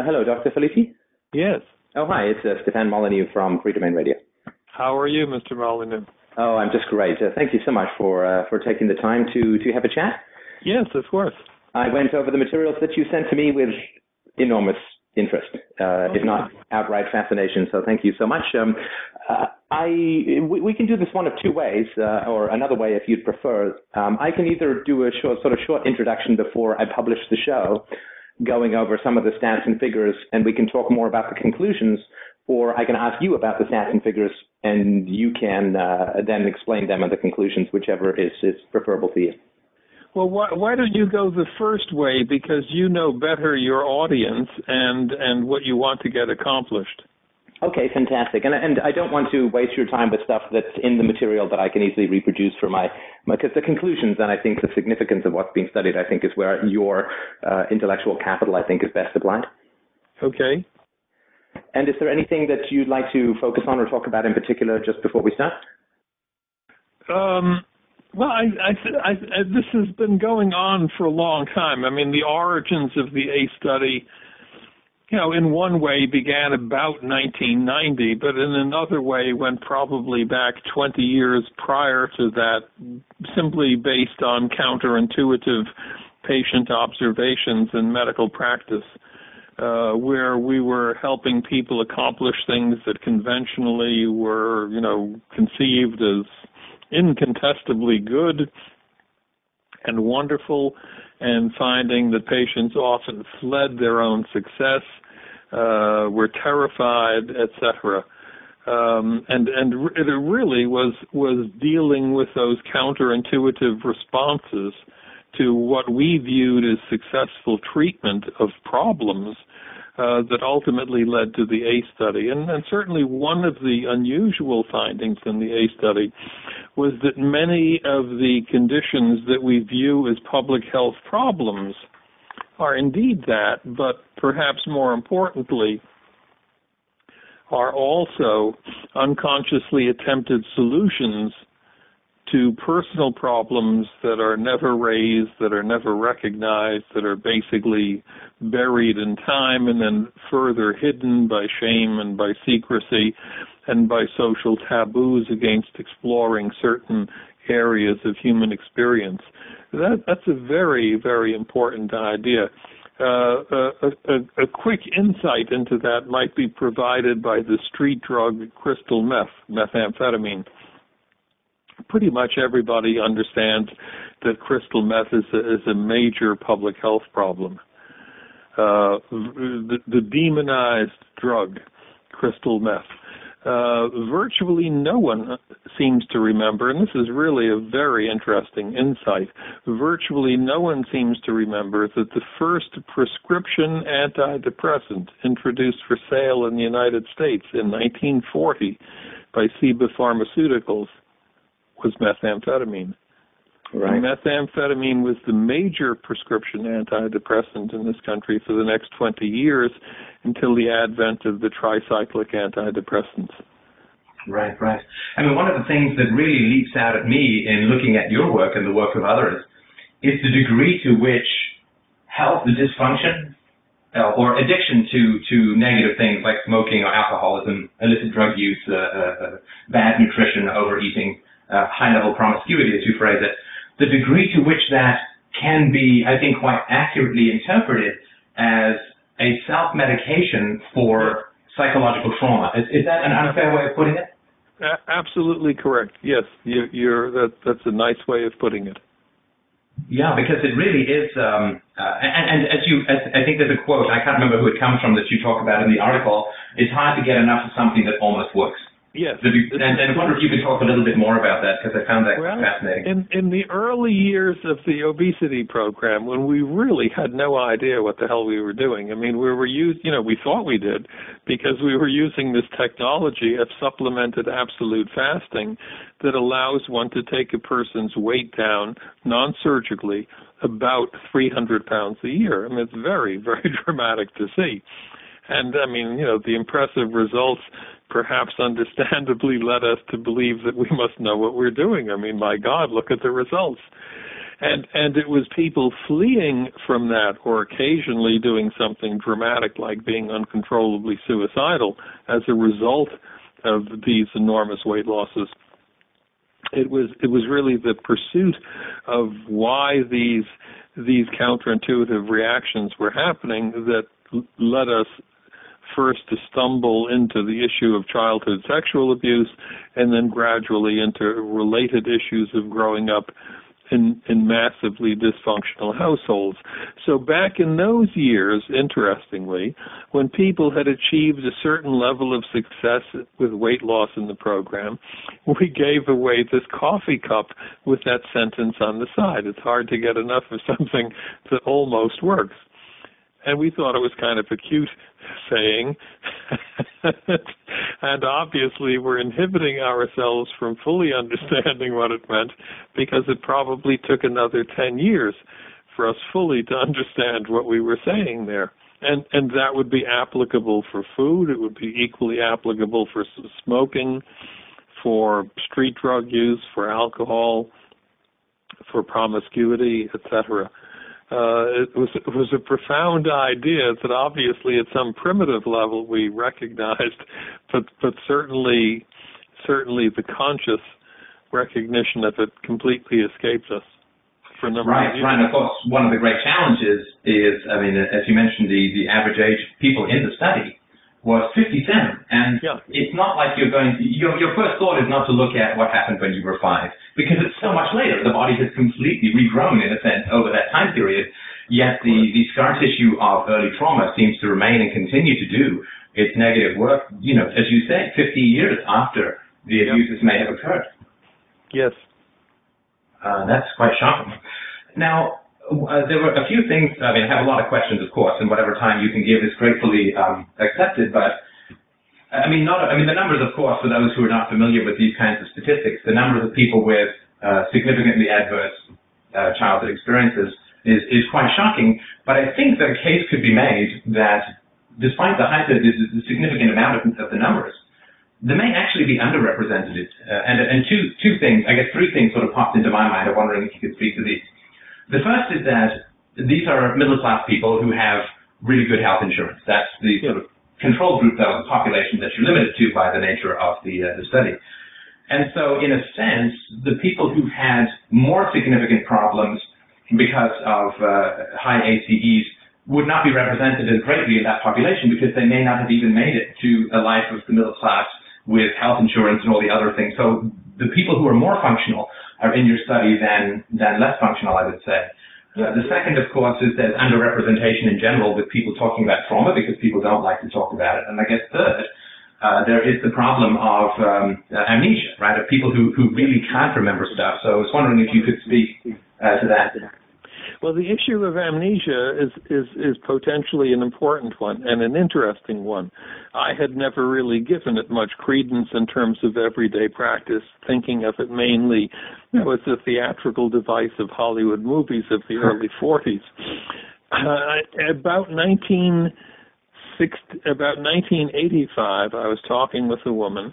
Hello, Dr. Felitti? Yes. Oh, hi, it's Stefan Molyneux from Free Domain Radio. How are you, Mr. Molyneux? Oh, I'm just great. Thank you so much for taking the time to have a chat. Yes, of course. I went over the materials that you sent to me with enormous interest, if not outright fascination, so thank you so much. We can do this one of two ways, or another way if you'd prefer. I can either do a short introduction before I publish the show, going over some of the stats and figures, and we can talk more about the conclusions, or I can ask you about the stats and figures, and you can then explain them and the conclusions, whichever is preferable to you. Well, why don't you go the first way, because you know better your audience and what you want to get accomplished. Okay, fantastic. And I don't want to waste your time with stuff that's in the material that I can easily reproduce for because the conclusions and I think the significance of what's being studied, I think, is where your intellectual capital, I think, is best applied. Okay. And is there anything that you'd like to focus on or talk about in particular just before we start? Well, this has been going on for a long time. I mean, the origins of the ACE study, in one way began about 1990, but in another way went probably back 20 years prior to that, simply based on counterintuitive patient observations in medical practice, where we were helping people accomplish things that conventionally were, conceived as incontestably good and wonderful, and finding that patients often fled their own success, were terrified, etc. And it really was dealing with those counterintuitive responses to what we viewed as successful treatment of problems that ultimately led to the ACE study. And certainly one of the unusual findings in the ACE study was that many of the conditions that we view as public health problems are indeed that, but perhaps more importantly, are also unconsciously attempted solutions to personal problems that are never raised, that are never recognized, that are basically buried in time and then further hidden by shame and by secrecy and by social taboos against exploring certain areas of human experience. That's a very, very important idea. A quick insight into that might be provided by the street drug crystal methamphetamine. Pretty much everybody understands that crystal meth is a major public health problem. The demonized drug, crystal meth. Virtually no one seems to remember, and this is really a very interesting insight, virtually no one seems to remember that the first prescription antidepressant introduced for sale in the United States in 1940 by Ciba Pharmaceuticals was methamphetamine. Right. Methamphetamine was the major prescription antidepressant in this country for the next 20 years until the advent of the tricyclic antidepressants. Right. I mean, one of the things that really leaps out at me in looking at your work and the work of others is the degree to which health dysfunction or addiction to negative things like smoking or alcoholism, illicit drug use, bad nutrition, overeating, high-level promiscuity, as you phrase it, the degree to which that can be, I think, quite accurately interpreted as a self-medication for psychological trauma. Is that an unfair way of putting it? Absolutely correct. Yes, that's a nice way of putting it. Yeah, because it really is, and I think there's a quote, I can't remember who it comes from, that you talk about in the article, it's hard to get enough of something that almost works. Yes. And I wonder if you could talk a little bit more about that, because I found that fascinating. In the early years of the obesity program, when we really had no idea what the hell we were doing, I mean, we thought we did, because we were using this technology of supplemented absolute fasting that allows one to take a person's weight down non-surgically about 300 pounds a year. I mean, it's very, very dramatic to see. And, I mean, the impressive results perhaps understandably led us to believe that we must know what we're doing. I mean, my God, look at the results. And it was people fleeing from that or occasionally doing something dramatic like being uncontrollably suicidal as a result of these enormous weight losses. It was really the pursuit of why these counterintuitive reactions were happening that led us first to stumble into the issue of childhood sexual abuse and then gradually into related issues of growing up in massively dysfunctional households. So back in those years, interestingly, when people had achieved a certain level of success with weight loss in the program, we gave away this coffee cup with that sentence on the side. It's hard to get enough of something that almost works. And we thought it was kind of a cute saying. And obviously we're inhibiting ourselves from fully understanding what it meant because it probably took another 10 years for us fully to understand what we were saying there. And that would be applicable for food. It would be equally applicable for smoking, for street drug use, for alcohol, for promiscuity, etc. It was a profound idea that obviously at some primitive level we recognized, but certainly the conscious recognition of it completely escapes us for a number of years. Right, and of course one of the great challenges is, I mean, as you mentioned, the average age of people in the study was 57, and It's not like you're going to, your first thought is not to look at what happened when you were 5, because it's so much later. The body has completely regrown, in a sense, over that time period, yet the scar tissue of early trauma seems to remain and continue to do its negative work, as you say, 50 years after the abuses may have occurred. Yes. That's quite shocking. Now, there were a few things. I mean, I have a lot of questions, of course, and whatever time you can give is gratefully accepted. But I mean, the numbers, of course, for those who are not familiar with these kinds of statistics, the numbers of people with significantly adverse childhood experiences is quite shocking. But I think that a case could be made that, despite the significant amount of the numbers, they may actually be underrepresented. And two things, I guess three things, sort of popped into my mind. I'm wondering if you could speak to these. The first is that these are middle-class people who have really good health insurance. That's the sort of control group, though, of the population that you're limited to by the nature of the study. And so, in a sense, the people who had more significant problems because of high ACEs would not be represented as greatly in that population because they may not have even made it to a life of the middle class with health insurance and all the other things. So the people who are more functional are in your study than less functional, I would say. The second, of course, is there's underrepresentation in general with people talking about trauma because people don't like to talk about it. And I guess third, there is the problem of amnesia, right, of people who really can't remember stuff. So I was wondering if you could speak to that. Well, the issue of amnesia is potentially an important one and an interesting one. I had never really given it much credence in terms of everyday practice, thinking of it mainly as a theatrical device of Hollywood movies of the early 40s. About 1985, I was talking with a woman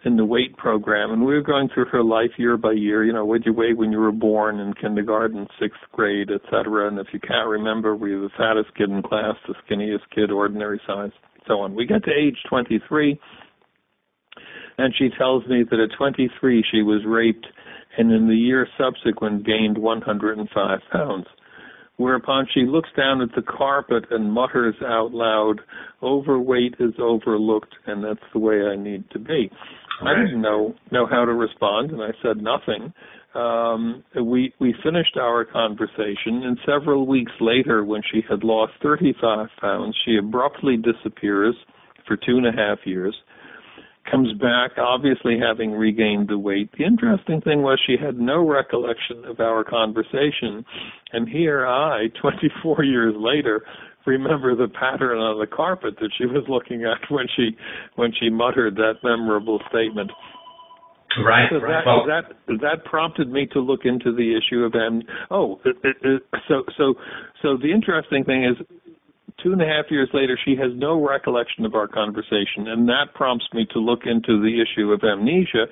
in the weight program, and we were going through her life year by year. What'd you weigh when you were born, in kindergarten, 6th grade, etc. And if you can't remember, were you the fattest kid in class, the skinniest kid, ordinary size, so on. We get to age 23, and she tells me that at 23 she was raped, and in the year subsequent gained 105 pounds. Whereupon she looks down at the carpet and mutters out loud, "Overweight is overlooked, and that's the way I need to be." I didn't know how to respond, and I said nothing. We finished our conversation, and several weeks later, when she had lost 35 pounds, she abruptly disappears for 2.5 years, comes back, obviously having regained the weight. The interesting thing was she had no recollection of our conversation, and here I, 24 years later, remember the pattern on the carpet that she was looking at when she muttered that memorable statement. Right. So that prompted me to look into the issue of So the interesting thing is, 2.5 years later, she has no recollection of our conversation, and that prompts me to look into the issue of amnesia.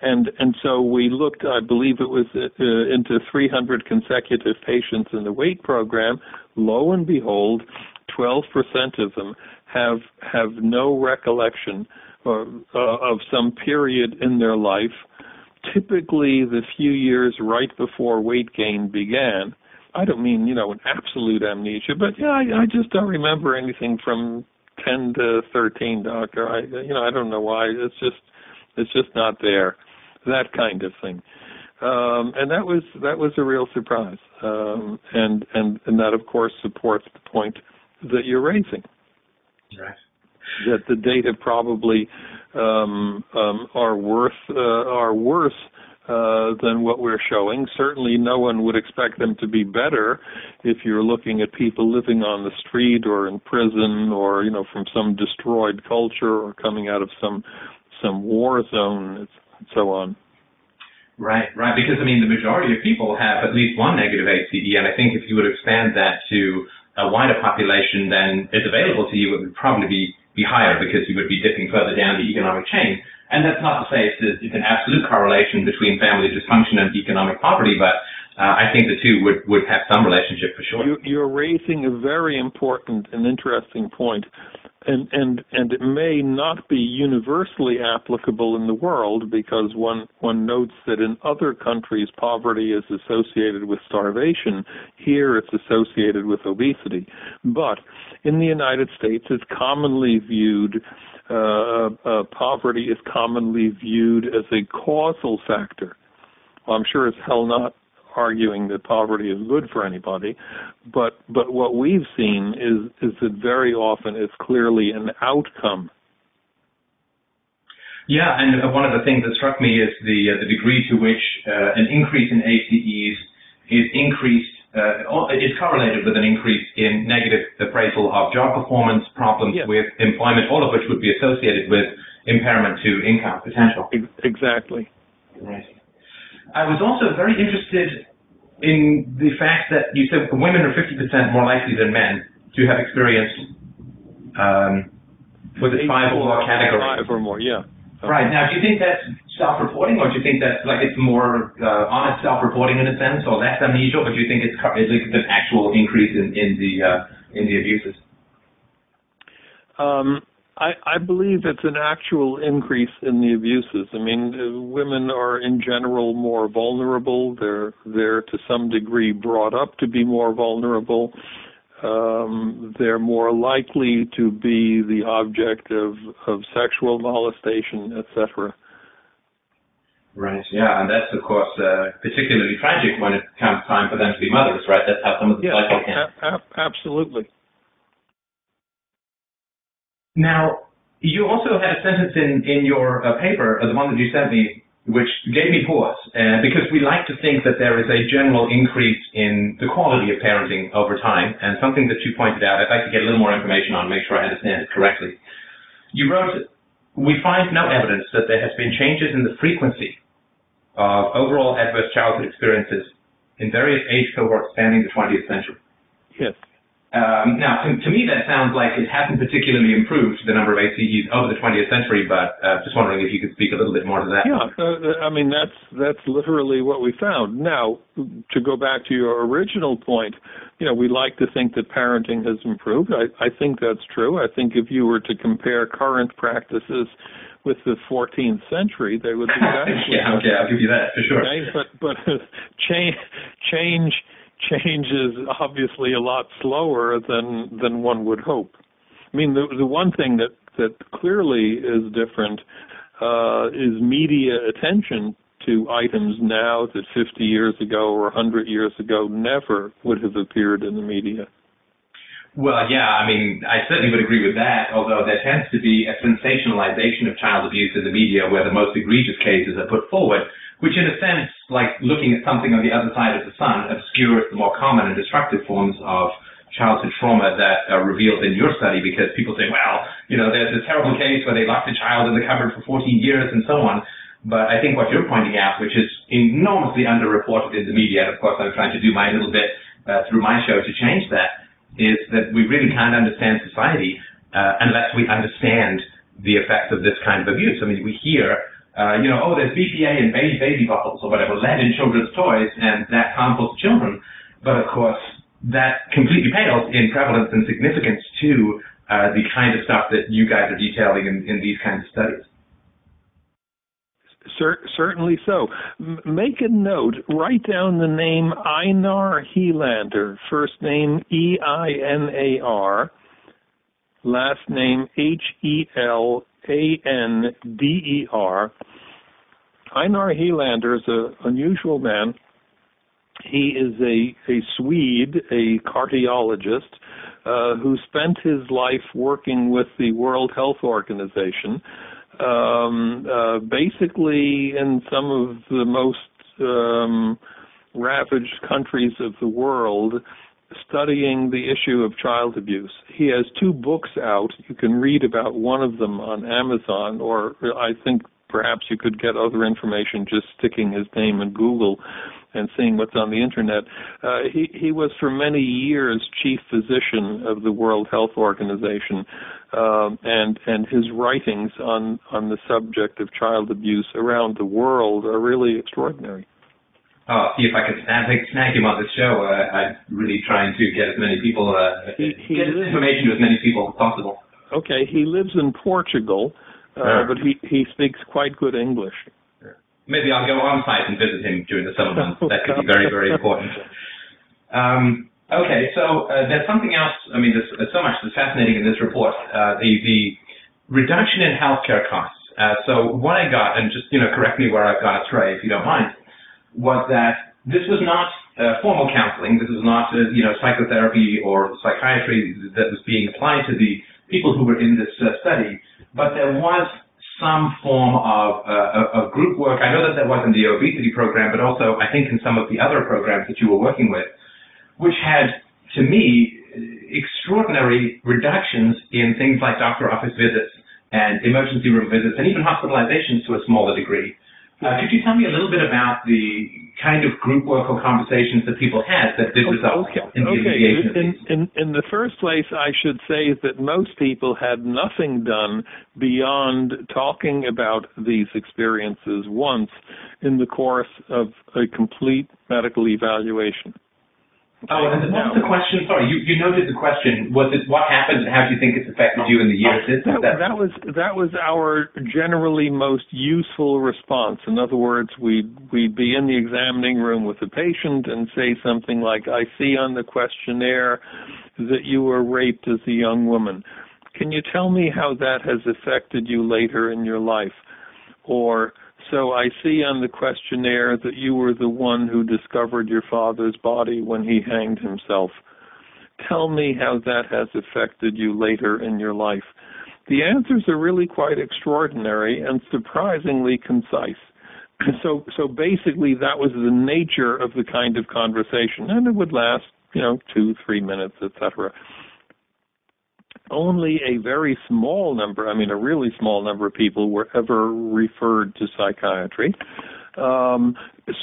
And so we looked, I believe it was into 300 consecutive patients in the WAIT program. Lo and behold, 12% of them have no recollection of some period in their life, typically the few years right before weight gain began. I don't mean, an absolute amnesia, but I just don't remember anything from 10 to 13, doctor. I don't know why. It's just not there. That kind of thing. And that was a real surprise. And that, of course, supports the point that you're raising. Right. That the data probably are worse than what we're showing. Certainly no one would expect them to be better if you're looking at people living on the street or in prison or, from some destroyed culture or coming out of some war zone and so on. Right. Because, the majority of people have at least one negative ACE, and I think if you would expand that to a wider population than is available to you, it would probably be higher because you would be dipping further down the economic chain. And that's not to say it's an absolute correlation between family dysfunction and economic poverty, but I think the two would have some relationship for sure. You're raising a very important and interesting point, and it may not be universally applicable in the world because one notes that in other countries poverty is associated with starvation. Here it's associated with obesity. But in the United States, it's commonly viewed poverty is commonly viewed as a causal factor. Well, I'm sure it's hell not arguing that poverty is good for anybody, but what we've seen is that very often it's clearly an outcome. Yeah, and one of the things that struck me is the degree to which an increase in ACEs is correlated with an increase in negative appraisal of job performance, problems with employment, all of which would be associated with impairment to income potential. Exactly. Right. I was also very interested in the fact that you said women are 50% more likely than men to have experienced, was it 5 or more categories? 5 or more, yeah. Okay. Right. Now, do you think that's self-reporting, or do you think that's it's more honest self-reporting in a sense, or less amnesia, or do you think it's an actual increase in the abuses? I believe it's an actual increase in the abuses. Women are in general more vulnerable. They're to some degree brought up to be more vulnerable. They're more likely to be the object of sexual molestation, etc. Right, yeah, and that's, of course, particularly tragic when it comes time for them to be mothers, right? That's how some of the cycle can. Absolutely. Now, you also had a sentence in your paper, the one that you sent me, which gave me pause, because we like to think that there is a general increase in the quality of parenting over time, and something that you pointed out, I'd like to get a little more information on, make sure I understand it correctly. You wrote, we find no evidence that there has been changes in the frequency of overall adverse childhood experiences in various age cohorts spanning the 20th century. Yes. Now, to me, that sounds like it hasn't particularly improved the number of ACEs over the 20th century, but just wondering if you could speak a little bit more to that. Yeah, that's literally what we found. Now, to go back to your original point, we like to think that parenting has improved. I think that's true. I think if you were to compare current practices with the 14th century, they would be okay, I'll give you that, for sure. Okay, but change is obviously a lot slower than one would hope. The one thing that clearly is different is media attention to items now that 50 years ago or 100 years ago never would have appeared in the media. Well, yeah, I certainly would agree with that, although there tends to be a sensationalization of child abuse in the media where the most egregious cases are put forward, which in a sense, like looking at something on the other side of the sun, obscures the more common and destructive forms of childhood trauma that are revealed in your study, because people say, well, there's a terrible case where they locked a child in the cupboard for 14 years and so on. But I think what you're pointing out, which is enormously underreported in the media, and of course I'm trying to do my little bit through my show to change that, is that we really can't understand society unless we understand the effects of this kind of abuse. I mean, we hear, there's BPA in baby bottles or whatever, lead in children's toys, and that's harmful to children. But of course, that completely pales in prevalence and significance to the kind of stuff that you guys are detailing in these kinds of studies. Certainly so. Make a note. Write down the name Einar Helander. First name Einar, last name Helander. Einar Helander is an unusual man. He is a Swede, a cardiologist, who spent his life working with the World Health Organization, basically in some of the most ravaged countries of the world, studying the issue of child abuse. He has 2 books out. You can read about one of them on Amazon, or I think perhaps you could get other information just sticking his name in Google and seeing what's on the internet. He was for many years chief physician of the World Health Organization, and his writings on the subject of child abuse around the world are really extraordinary. See if I could snag him on the show. I'm really trying to get as many people, get this information to as many people as possible. Okay, he lives in Portugal, but he speaks quite good English. Maybe I'll go on site and visit him during the summer months. That could be very, very important. Okay, so there's something else. I mean, there's so much that's fascinating in this report. The reduction in healthcare costs. So what I got, and just correct me where I've gone astray if you don't mind, was that this was not formal counseling. This was not psychotherapy or psychiatry that was being applied to the people who were in this study, but there was some form of group work. I know that there was in the obesity program, but also I think in some of the other programs that you were working with, which had, to me, extraordinary reductions in things like doctor office visits and emergency room visits and even hospitalizations to a smaller degree. Could you tell me a little bit about the kind of group work or conversations that people had that did result in the alleviation of these? In the first place, I should say that most people had nothing done beyond talking about these experiences once in the course of a complete medical evaluation. Oh, and what was the question? Sorry, you noted the question. Was it what happened and how do you think it's affected you in the years since? That was our generally most useful response. In other words, we'd be in the examining room with the patient and say something like, I see on the questionnaire that you were raped as a young woman. Can you tell me how that has affected you later in your life? Or, so I see on the questionnaire that you were the one who discovered your father's body when he hanged himself. Tell me how that has affected you later in your life. The answers are really quite extraordinary and surprisingly concise. So basically that was the nature of the kind of conversation, and it would last, 2-3 minutes, etc. Only a very small number, a really small number of people were ever referred to psychiatry.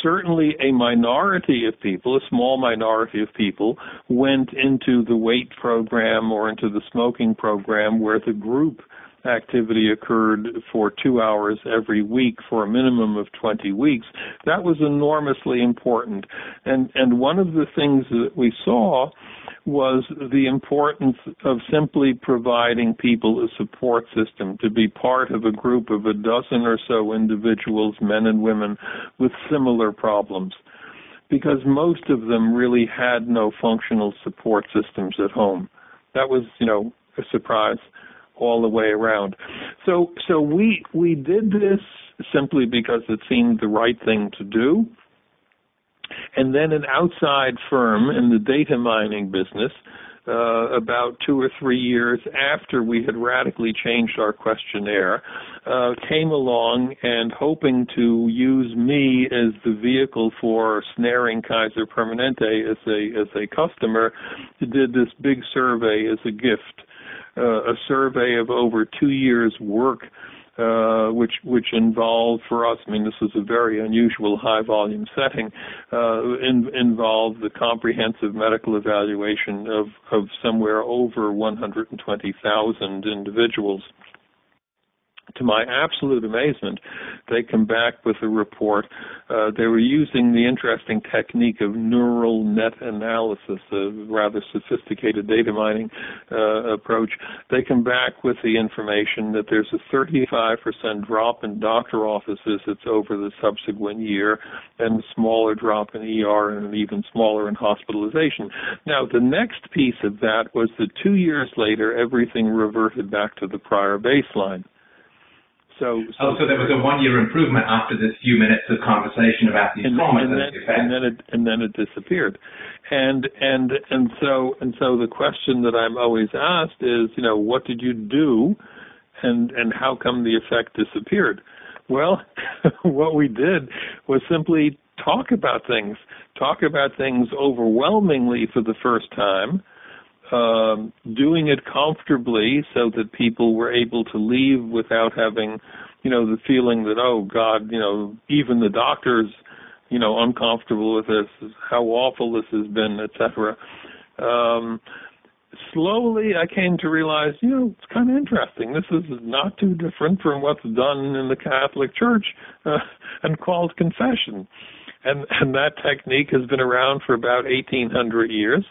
Certainly a minority of people, a small minority of people, went into the weight program or into the smoking program where the group activity occurred for 2 hours every week for a minimum of 20 weeks. That was enormously important. And one of the things that we saw was the importance of simply providing people a support system, to be part of a group of a dozen or so individuals, men and women, with similar problems. Because most of them really had no functional support systems at home. That was, a surprise all the way around. So we did this simply because it seemed the right thing to do. And then an outside firm in the data mining business, about 2 or 3 years after we had radically changed our questionnaire, came along and hoping to use me as the vehicle for snaring Kaiser Permanente as a customer, did this big survey as a gift, a survey of over 2 years' work which involved for us, I mean, this was a very unusual high-volume setting, involved the comprehensive medical evaluation of somewhere over 120,000 individuals. To my absolute amazement, they come back with a report. They were using the interesting technique of neural net analysis, a rather sophisticated data mining approach. They come back with the information that there's a 35% drop in doctor office visits over the subsequent year, and a smaller drop in ER and an even smaller in hospitalization. Now, the next piece of that was that 2 years later, everything reverted back to the prior baseline. So there was a 1-year improvement after this few minutes of conversation about these traumas and then it disappeared, and so the question that I'm always asked is, what did you do, and how come the effect disappeared? Well, what we did was simply talk about things overwhelmingly for the first time. Doing it comfortably so that people were able to leave without having, the feeling that, oh, God, even the doctor's, uncomfortable with this, how awful this has been, etc. Slowly I came to realize, it's kind of interesting. This is not too different from what's done in the Catholic Church and called confession. And that technique has been around for about 1,800 years.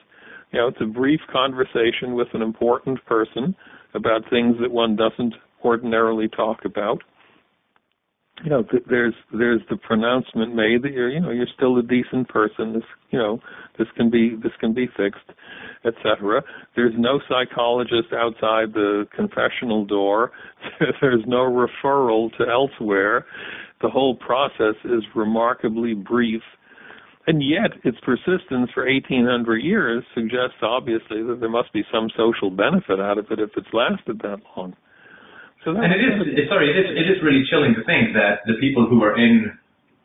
It's a brief conversation with an important person about things that one doesn't ordinarily talk about. There's the pronouncement made that you're still a decent person. This can be fixed, etc. There's no psychologist outside the confessional door. There's no referral to elsewhere. The whole process is remarkably brief. And yet, its persistence for 1,800 years suggests, obviously, that there must be some social benefit out of it if it's lasted that long. So and it is really chilling to think that the people who are in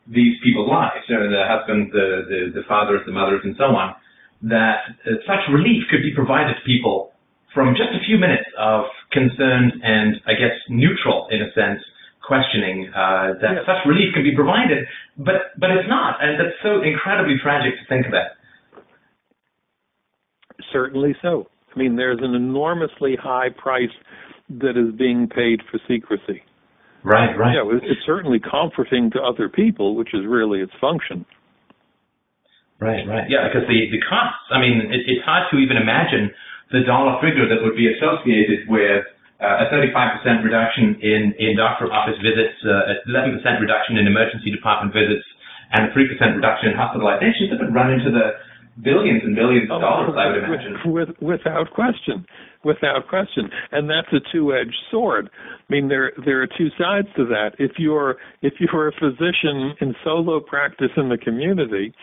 these people's lives, the husbands, the fathers, the mothers, and so on, that such relief could be provided to people from just a few minutes of concerned and, I guess, neutral, in a sense, questioning, that such relief can be provided, but it's not, and that's so incredibly tragic to think of that. Certainly so. I mean, there's an enormously high price that is being paid for secrecy. Right. It's certainly comforting to other people, which is really its function. Right. Yeah, because the costs, I mean, it's hard to even imagine the dollar figure that would be associated with a 35% reduction in doctor office visits, 11% reduction in emergency department visits, and a 3% reduction in hospitalizations. That would run into the billions and billions of dollars, I would imagine. Without question. And that's a two-edged sword. I mean, there are two sides to that. If you're a physician in solo practice in the community,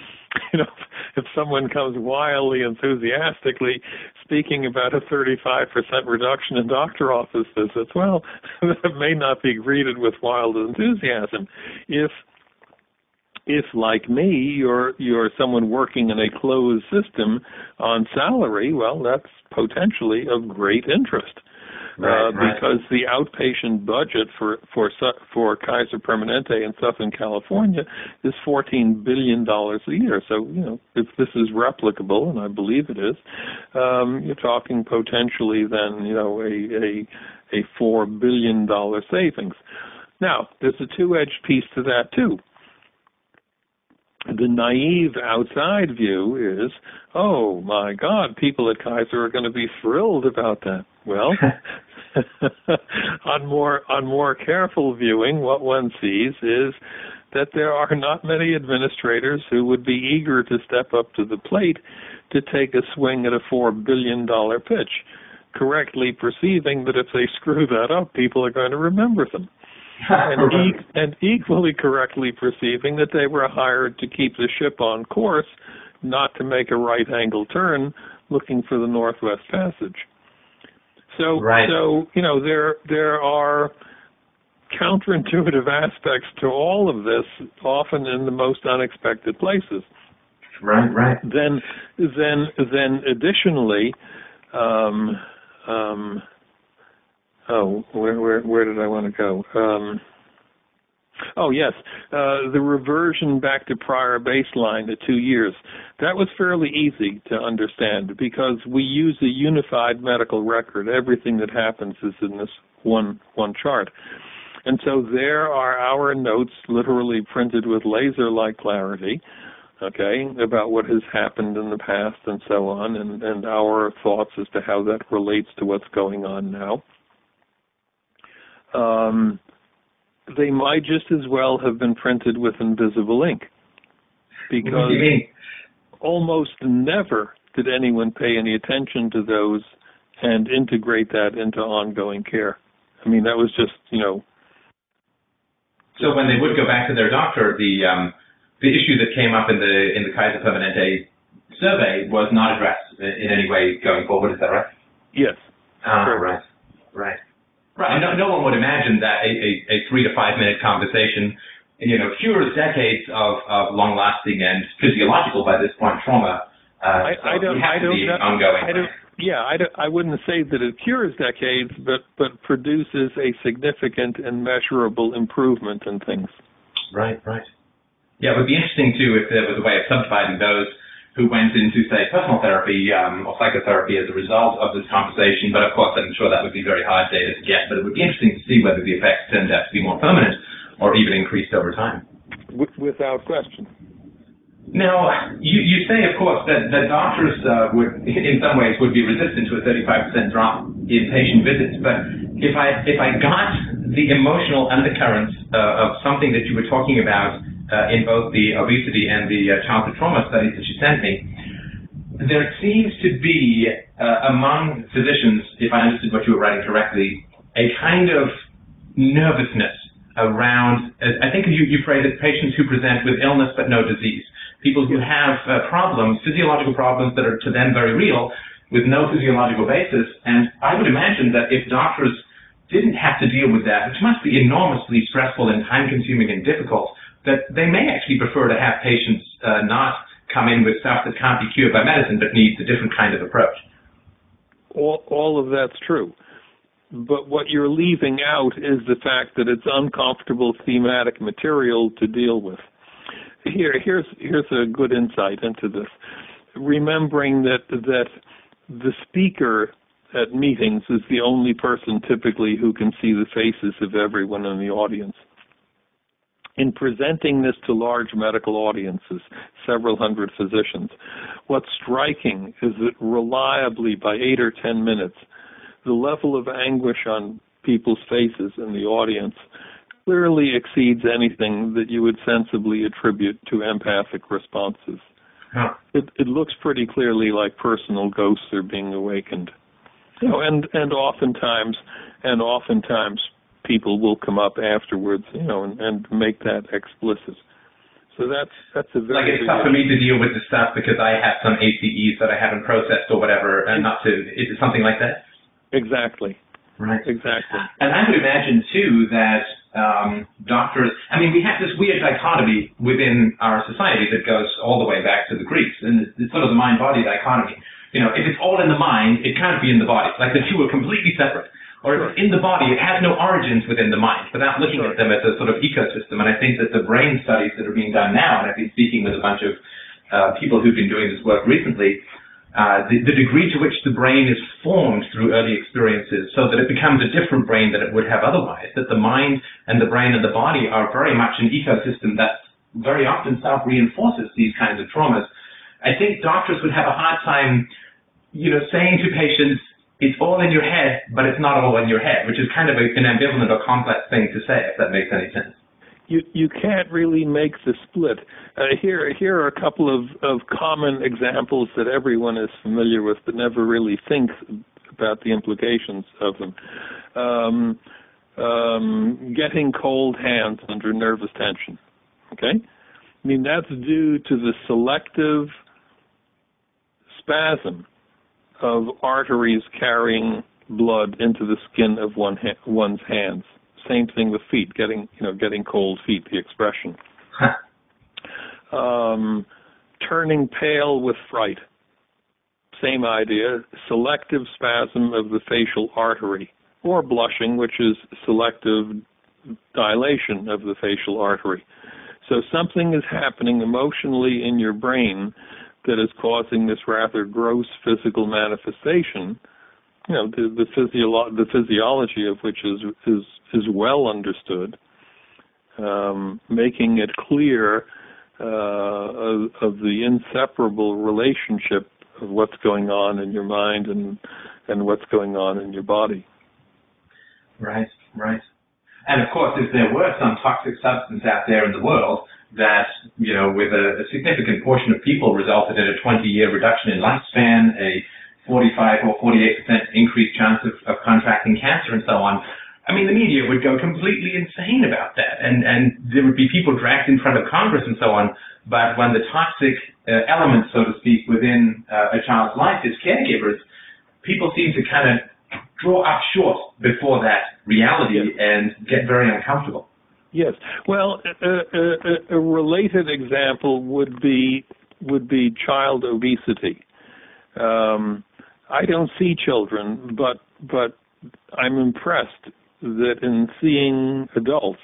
if someone comes wildly, enthusiastically speaking about a 35% reduction in doctor office visits, well, that may not be greeted with wild enthusiasm. If, like me, you're someone working in a closed system on salary, well, that's potentially of great interest. Right. Because the outpatient budget for Kaiser Permanente in Southern California is $14 billion a year. So, if this is replicable, and I believe it is, you're talking potentially then, a $4 billion savings. Now, there's a two-edged piece to that, too. The naive outside view is, oh, my God, people at Kaiser are going to be thrilled about that. Well, on more careful viewing, what one sees is that there are not many administrators who would be eager to step up to the plate to take a swing at a $4 billion pitch, correctly perceiving that if they screw that up, people are going to remember them. And equally correctly perceiving that they were hired to keep the ship on course, not to make a right-angle turn looking for the Northwest Passage. So there are counterintuitive aspects to all of this, often in the most unexpected places. Right. Then additionally, Oh, where did I want to go? Oh, yes. The reversion back to prior baseline to 2 years. That was fairly easy to understand because we use a unified medical record. Everything that happens is in this one chart. And so there are our notes literally printed with laser-like clarity, okay, about what has happened in the past and so on, and our thoughts as to how that relates to what's going on now. They might just as well have been printed with invisible ink, because almost never did anyone pay any attention to those and integrate that into ongoing care. I mean, that was just, So when they would go back to their doctor, the issue that came up in the Kaiser Permanente survey was not addressed in any way going forward. Is that right? Yes. Right. No one would imagine that a 3 to 5 minute conversation, cures decades of long-lasting and physiological, by this point, trauma. I don't know. Ongoing. I wouldn't say that it cures decades, but produces a significant and measurable improvement in things. Right. Yeah, it would be interesting, too, if there was a way of subdividing those who went into, say, personal therapy or psychotherapy as a result of this conversation. But, of course, I'm sure that would be very hard data to get. But it would be interesting to see whether the effects turned out to be more permanent or even increased over time. Without question. Now, you say, of course, that doctors would, in some ways, would be resistant to a 35% drop in patient visits. But if I got the emotional undercurrents of something that you were talking about in both the obesity and the childhood trauma studies that you sent me, there seems to be, among physicians, if I understood what you were writing correctly, a kind of nervousness around, I think you phrased it, patients who present with illness but no disease. People who have problems, physiological problems that are to them very real, with no physiological basis. And I would imagine that if doctors didn't have to deal with that, which must be enormously stressful and time-consuming and difficult, that they may actually prefer to have patients not come in with stuff that can't be cured by medicine but needs a different kind of approach. All of that's true. But what you're leaving out is the fact that it's uncomfortable thematic material to deal with. Here's a good insight into this. Remembering that the speaker at meetings is the only person typically who can see the faces of everyone in the audience. In presenting this to large medical audiences, several hundred physicians, what's striking is that reliably by 8 or 10 minutes, the level of anguish on people's faces in the audience clearly exceeds anything that you would sensibly attribute to empathic responses. Huh. It looks pretty clearly like personal ghosts are being awakened. And oftentimes people will come up afterwards, and make that explicit. So that's a very... Like it's tough for me to deal with the stuff because I have some ACEs that I haven't processed or whatever, and is it something like that? Exactly. Right. Exactly. And I would imagine, too, that doctors, we have this weird dichotomy within our society that goes all the way back to the Greeks, and it's sort of the mind-body dichotomy. If it's all in the mind, it can't be in the body. Like the two are completely separate. Or if it's in the body, it has no origins within the mind, without looking at them as a sort of ecosystem. And I think that the brain studies that are being done now, and I've been speaking with a bunch of people who've been doing this work recently, the degree to which the brain is formed through early experiences so that it becomes a different brain than it would have otherwise, that the mind and the brain and the body are very much an ecosystem that very often self-reinforces these kinds of traumas. I think doctors would have a hard time, saying to patients, it's all in your head, but it's not all in your head, which is kind of an ambivalent or complex thing to say, if that makes any sense. You can't really make the split. Here are a couple of common examples that everyone is familiar with but never really thinks about the implications of them. Getting cold hands under nervous tension. Okay? That's due to the selective spasm of arteries carrying blood into the skin of one's hands. Same thing with feet, getting cold feet, the expression. Turning pale with fright. Same idea, selective spasm of the facial artery or blushing, which is selective dilation of the facial artery. So something is happening emotionally in your brain that is causing this rather gross physical manifestation, the physiology of which is well understood, making it clear of the inseparable relationship of what's going on in your mind and what's going on in your body. Right. And of course, if there were some toxic substance out there in the world that, with a significant portion of people resulted in a 20-year reduction in lifespan, a 45 or 48% increased chance of contracting cancer and so on, I mean, the media would go completely insane about that. And there would be people dragged in front of Congress and so on. But when the toxic elements, so to speak, within a child's life is caregivers, people seem to kind of draw up short before that reality and get very uncomfortable. Yes. Well, a related example would be child obesity. I don't see children, but I'm impressed that in seeing adults,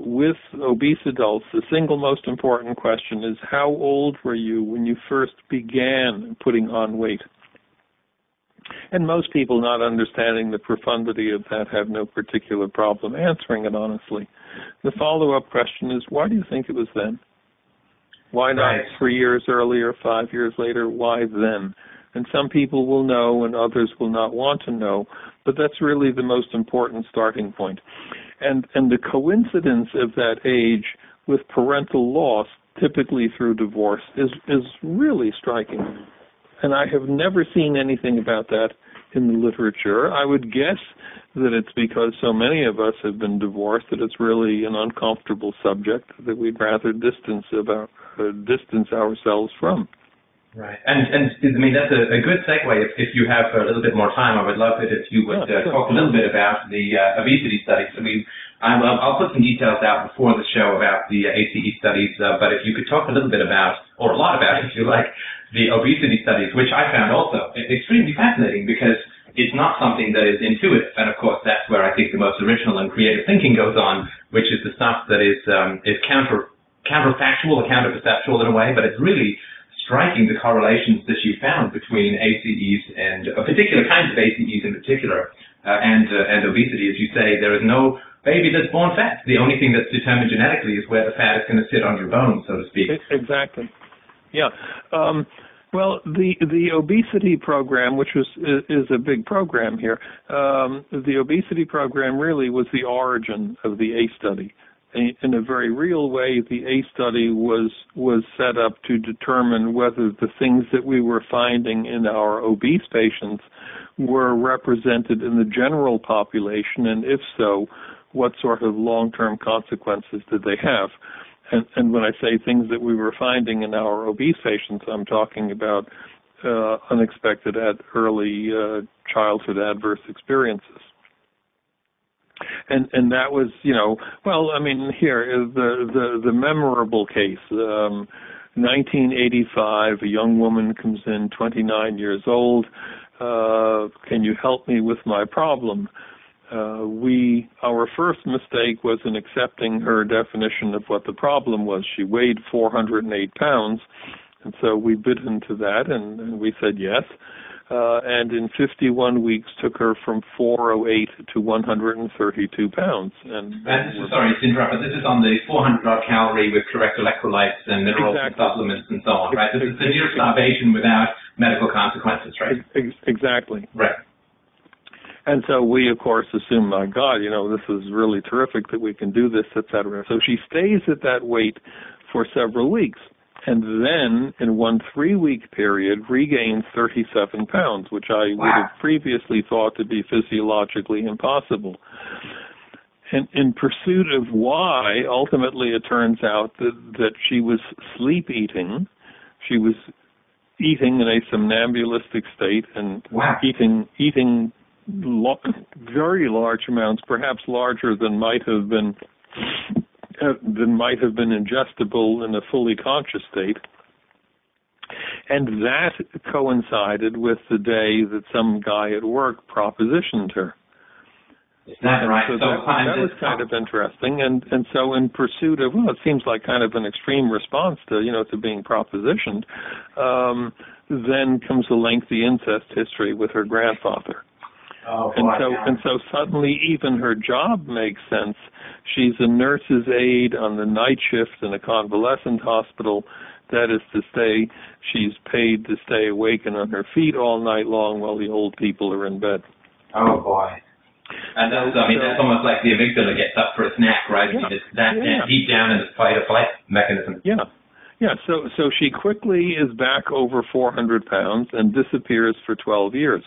with obese adults, the single most important question is, how old were you when you first began putting on weight? And most people, not understanding the profundity of that, have no particular problem answering it honestly. The follow-up question is, why do you think it was then? Why not 3 years earlier, 5 years later? Why then? And some people will know and others will not want to know, but that's really the most important starting point. And the coincidence of that age with parental loss, typically through divorce, is really striking. And I have never seen anything about that in the literature. I would guess that it's because so many of us have been divorced that it's really an uncomfortable subject that we'd rather distance ourselves from. Right. And I mean, that's a good segue. If you have a little bit more time, I would love it if you would talk a little bit about the obesity studies. I'll put some details out before the show about the ACE studies, but if you could talk a little bit about, or a lot about, if you like, the obesity studies, which I found also extremely fascinating because it's not something that is intuitive. And of course, that's where I think the most original and creative thinking goes on, which is the stuff that is counterfactual or counterperceptual in a way, but it's really striking the correlations that you found between ACEs and particular kinds of ACEs in particular and obesity. As you say, there is no baby that's born fat. The only thing that's determined genetically is where the fat is going to sit on your bones, so to speak. Exactly. Yeah. Well, the obesity program, which is a big program here, the obesity program really was the origin of the ACE study. In a very real way, the ACE study was set up to determine whether the things that we were finding in our obese patients were represented in the general population, and if so, what sort of long-term consequences did they have? And when I say things that we were finding in our obese patients, I'm talking about unexpected early childhood adverse experiences. And that was, well, I mean, here is the memorable case. 1985, a young woman comes in, 29 years old. Can you help me with my problem? Our first mistake was in accepting her definition of what the problem was. She weighed 408 pounds, and so we bit into that, and we said yes. And in 51 weeks took her from 408 to 132 pounds. Sorry to interrupt, but this is on the 400-odd calorie with correct electrolytes and minerals and supplements and so on, right? This is severe starvation without medical consequences, right? Exactly. Right. And so we, of course, assume, my God, this is really terrific that we can do this, et cetera. So she stays at that weight for several weeks. And then, in 1 3-week period, regains 37 pounds, which I would have previously thought to be physiologically impossible. And in pursuit of why, ultimately it turns out that she was sleep eating. She was eating in a somnambulistic state and eating very large amounts, perhaps larger than might have been ingestible in a fully conscious state. And that coincided with the day that some guy at work propositioned her. Is that right? So that was kind of interesting, and so in pursuit of, well, it seems like kind of an extreme response to being propositioned. Then comes a lengthy incest history with her grandfather. Oh, and so suddenly even her job makes sense. She's a nurse's aide on the night shift in a convalescent hospital. That is to say, she's paid to stay awake and on her feet all night long while the old people are in bed. Oh, boy. And that's almost like the amygdala gets up for a snack, right? Yeah, That's deep down in the fight-or-flight mechanism. Yeah. So she quickly is back over 400 pounds and disappears for 12 years.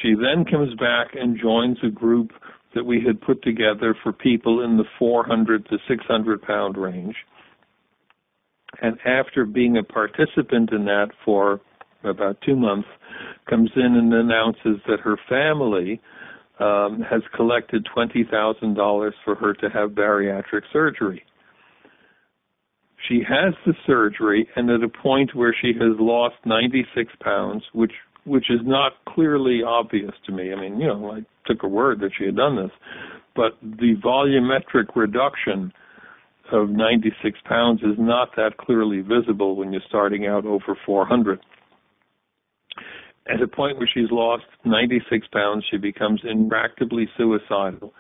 She then comes back and joins a group that we had put together for people in the 400 to 600 pound range. And after being a participant in that for about 2 months, comes in and announces that her family has collected $20,000 for her to have bariatric surgery. She has the surgery, and at a point where she has lost 96 pounds, which is not clearly obvious to me. I mean, I took her word that she had done this, but the volumetric reduction of 96 pounds is not that clearly visible when you're starting out over 400. At a point where she's lost 96 pounds, she becomes intractably suicidal,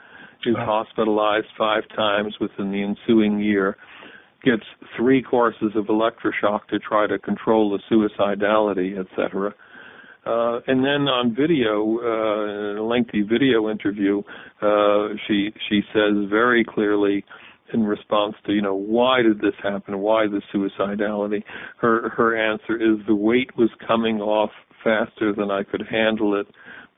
is hospitalized 5 times within the ensuing year, gets 3 courses of electroshock to try to control the suicidality, etc. And then on video, in a lengthy video interview, she says very clearly in response to, why did this happen? Why the suicidality? Her answer is the weight was coming off faster than I could handle it.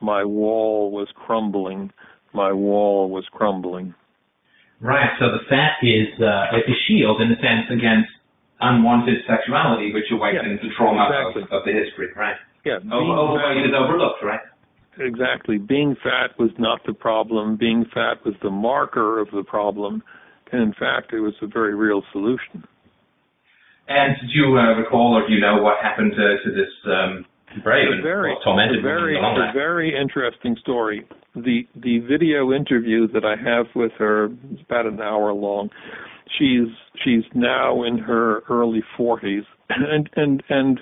My wall was crumbling. My wall was crumbling. Right, so the fat is a shield, in a sense, against unwanted sexuality, which awakens the trauma of the history, right? Yeah. Overweight is overlooked, right? Exactly. Being fat was not the problem. Being fat was the marker of the problem. And in fact, it was a very real solution. And do you recall, or do you know what happened to this brave and tormented woman? A very interesting story. The video interview that I have with her is about an hour long. She's now in her early 40s, and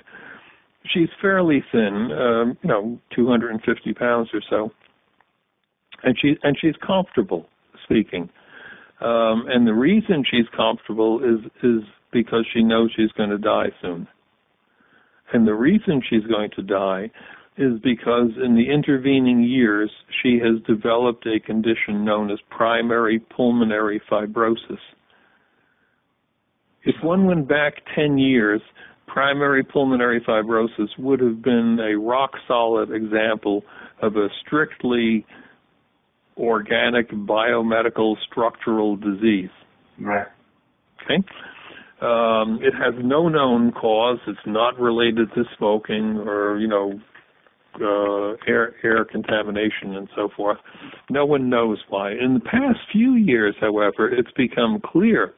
she's fairly thin, 250 pounds or so, and she's comfortable speaking. And the reason she's comfortable is because she knows she's going to die soon. And the reason she's going to die is because in the intervening years, she has developed a condition known as primary pulmonary fibrosis. If one went back 10 years, primary pulmonary fibrosis would have been a rock-solid example of a strictly organic, biomedical, structural disease. Right. Okay? It has no known cause. It's not related to smoking or, air contamination and so forth. No one knows why. In the past few years, however, it's become clear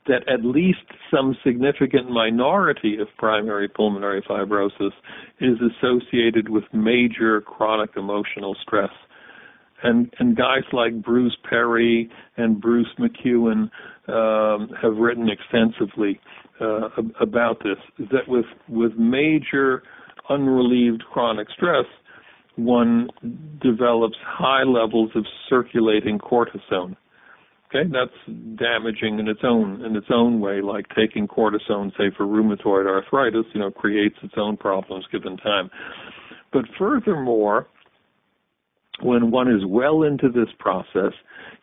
that at least some significant minority of primary pulmonary fibrosis is associated with major chronic emotional stress. And guys like Bruce Perry and Bruce McEwen have written extensively about this, that with major unrelieved chronic stress, one develops high levels of circulating cortisone. Okay, that's damaging in its own way, like taking cortisone, say, for rheumatoid arthritis, creates its own problems given time. But furthermore, when one is well into this process,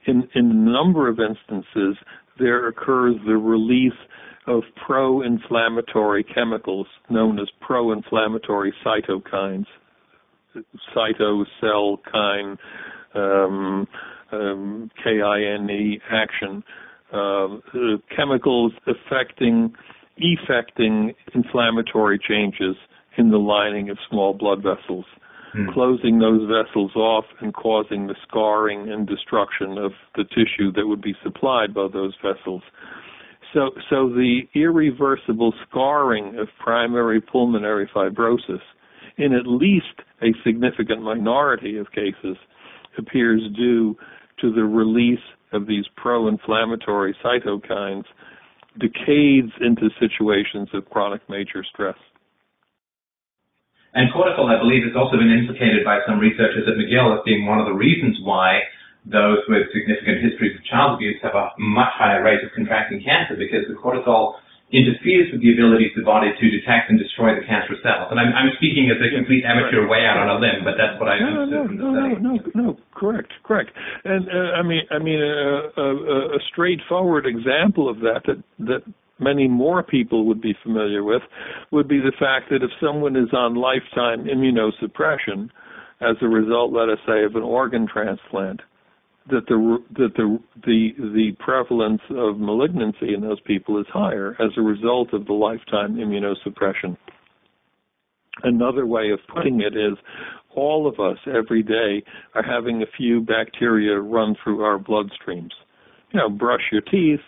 in a number of instances, there occurs the release of pro-inflammatory chemicals known as pro-inflammatory cytokines, cyto, cell, kine, K-I-N-E, action, chemicals effecting inflammatory changes in the lining of small blood vessels, closing those vessels off and causing the scarring and destruction of the tissue that would be supplied by those vessels. So the irreversible scarring of primary pulmonary fibrosis in at least a significant minority of cases appears due to the release of these pro-inflammatory cytokines decades into situations of chronic major stress. And cortisol, I believe, has also been implicated by some researchers at McGill as being one of the reasons why those with significant histories of child abuse have a much higher rate of contracting cancer, because the cortisol interferes with the ability of the body to detect and destroy the cancerous cells. And I'm speaking as a complete amateur way out on a limb, but that's what I understood from the study. No, correct. And a straightforward example of that many more people would be familiar with would be the fact that if someone is on lifetime immunosuppression as a result, let us say, of an organ transplant, that the prevalence of malignancy in those people is higher as a result of the lifetime immunosuppression. Another way of putting it is all of us every day are having a few bacteria run through our bloodstreams. Brush your teeth,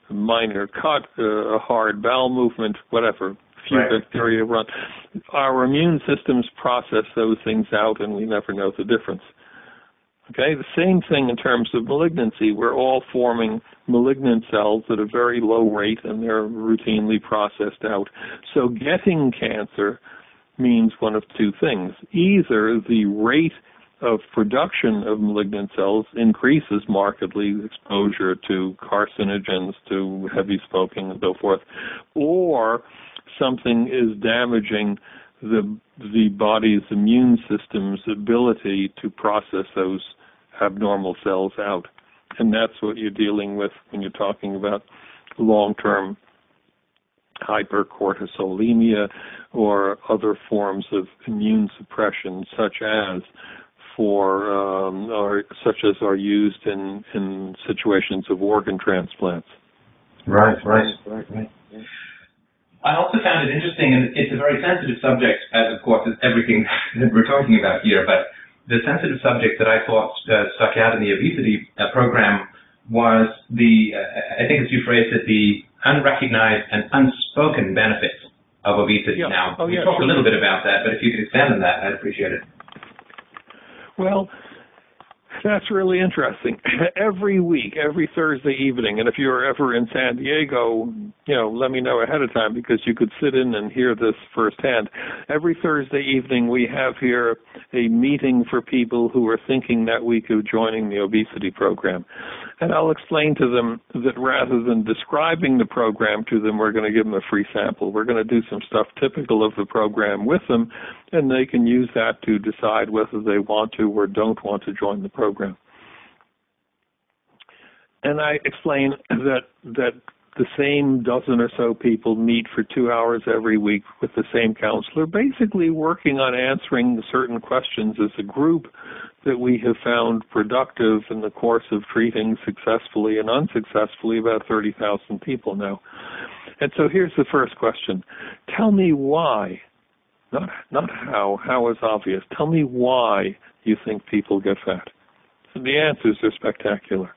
minor cut, a hard bowel movement, whatever. Few bacteria run. Our immune systems process those things out, and we never know the difference. Okay, the same thing in terms of malignancy. We're all forming malignant cells at a very low rate, and they're routinely processed out. So getting cancer means one of two things. Either the rate of production of malignant cells increases markedly, exposure to carcinogens, to heavy smoking, and so forth, or something is damaging the body's immune system's ability to process those abnormal cells out. And that's what you're dealing with when you're talking about long-term hypercortisolemia or other forms of immune suppression, such as are used in situations of organ transplants. Right. I also found it interesting, and it's a very sensitive subject, as of course is everything that we're talking about here, but the sensitive subject that I thought stuck out in the obesity program was I think as you phrased it, the unrecognized and unspoken benefits of obesity. Now, we talked a little bit about that, but if you could expand on that, I'd appreciate it. Well, that's really interesting. Every week, every Thursday evening, and if you're ever in San Diego, let me know ahead of time because you could sit in and hear this firsthand. Every Thursday evening, we have here a meeting for people who are thinking that week of joining the obesity program. And I'll explain to them that rather than describing the program to them, we're going to give them a free sample. We're going to do some stuff typical of the program with them, and they can use that to decide whether they want to or don't want to join the program. And I explain that the same dozen or so people meet for 2 hours every week with the same counselor, basically working on answering certain questions as a group that we have found productive in the course of treating successfully and unsuccessfully about 30,000 people now. And so here's the first question. Tell me why, not how is obvious. Tell me why you think people get fat. And the answers are spectacular.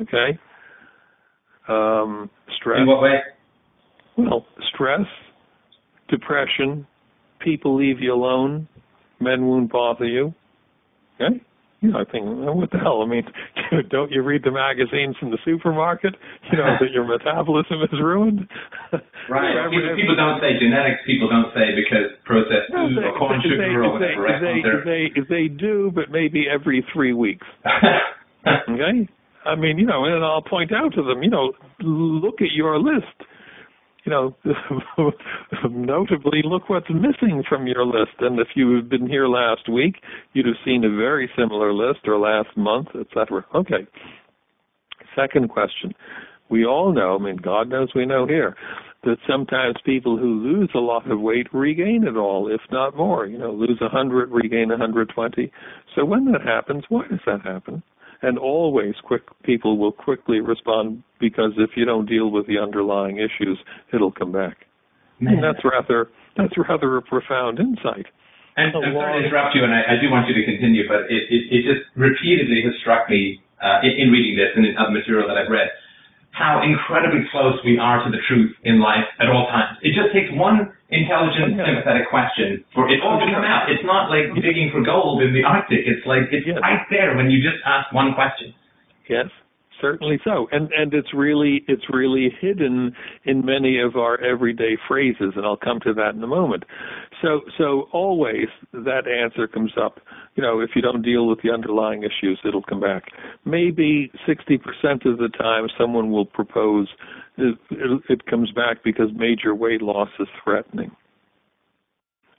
Okay? Stress. In what way? Well, stress, depression, people leave you alone, men won't bother you. Okay? I think, what the hell? I mean, don't you read the magazines from the supermarket? That your metabolism is ruined? Right. People don't say genetics. People don't say because processed food or corn sugar or whatever. They do, but maybe every 3 weeks. Okay? I mean, and I'll point out to them, look at your list. Notably, look what's missing from your list. And if you had been here last week, you'd have seen a very similar list, or last month, etc. Okay. Second question. We all know, God knows we know here, that sometimes people who lose a lot of weight regain it all, if not more. Lose 100, regain 120. So when that happens, why does that happen? And always people will quickly respond because if you don't deal with the underlying issues, it'll come back. And that's rather a profound insight. And I'm sorry to interrupt you, and I do want you to continue, but it just repeatedly has struck me in reading this and in other material that I've read, how incredibly close we are to the truth in life at all times. It just takes one intelligent, sympathetic question for it all to come out. It's not like digging for gold in the Arctic. It's like it's right there when you just ask one question. Yes, certainly so. And it's really hidden in many of our everyday phrases, and I'll come to that in a moment. So always that answer comes up. If you don't deal with the underlying issues, it'll come back. Maybe 60% of the time someone will propose it comes back because major weight loss is threatening.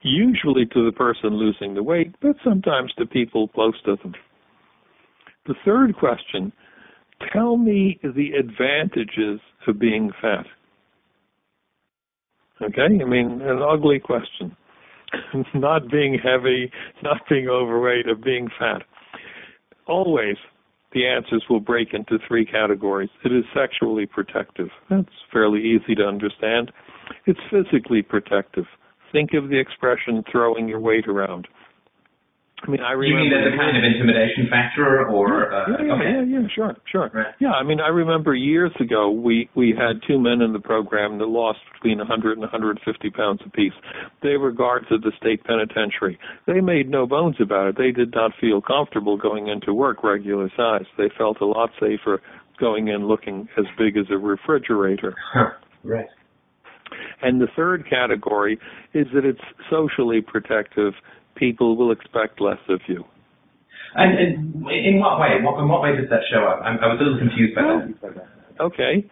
Usually to the person losing the weight, but sometimes to people close to them. The third question, tell me the advantages of being fat. Okay? An ugly question. Not being heavy, not being overweight, of being fat. Always the answers will break into three categories. It is sexually protective. That's fairly easy to understand. It's physically protective. Think of the expression throwing your weight around. I remember. You mean as a kind of intimidation factor, or? Sure. Right. Yeah, I remember years ago we had two men in the program that lost between 100 and 150 pounds apiece. They were guards at the state penitentiary. They made no bones about it. They did not feel comfortable going into work regular size. They felt a lot safer going in looking as big as a refrigerator. Right. And the third category is that it's socially protective. People will expect less of you. And in what way? In what way does that show up? I was a little confused by that. Okay.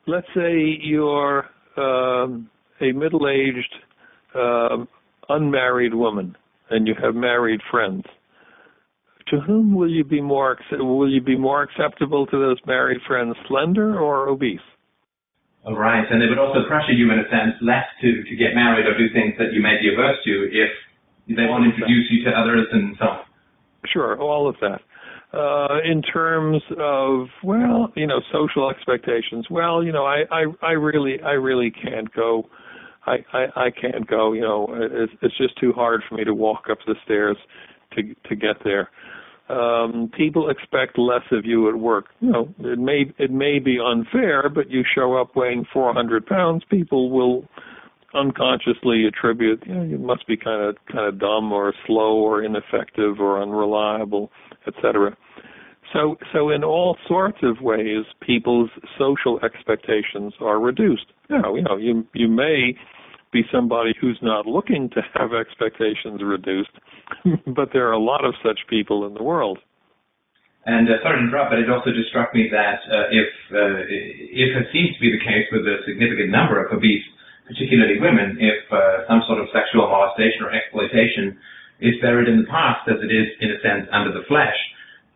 Let's say you're a middle-aged, unmarried woman, and you have married friends. To whom will you be more acceptable to those married friends, slender or obese? All right, and it would also pressure you, in a sense, less to get married or do things that you may be averse to if they want to introduce you to others and so on. Sure, all of that. In terms of, social expectations, I really can't go. I can't go, it's just too hard for me to walk up the stairs to get there. People expect less of you at work. It may be unfair, but you show up weighing 400 pounds, people will unconsciously attribute, you must be kind of dumb or slow or ineffective or unreliable, etc. So in all sorts of ways, people's social expectations are reduced. You may be somebody who's not looking to have expectations reduced, but there are a lot of such people in the world. And sorry to interrupt, but it also just struck me that if it seems to be the case with a significant number of obese, particularly women, if some sort of sexual molestation or exploitation is buried in the past, as it is, in a sense, under the flesh,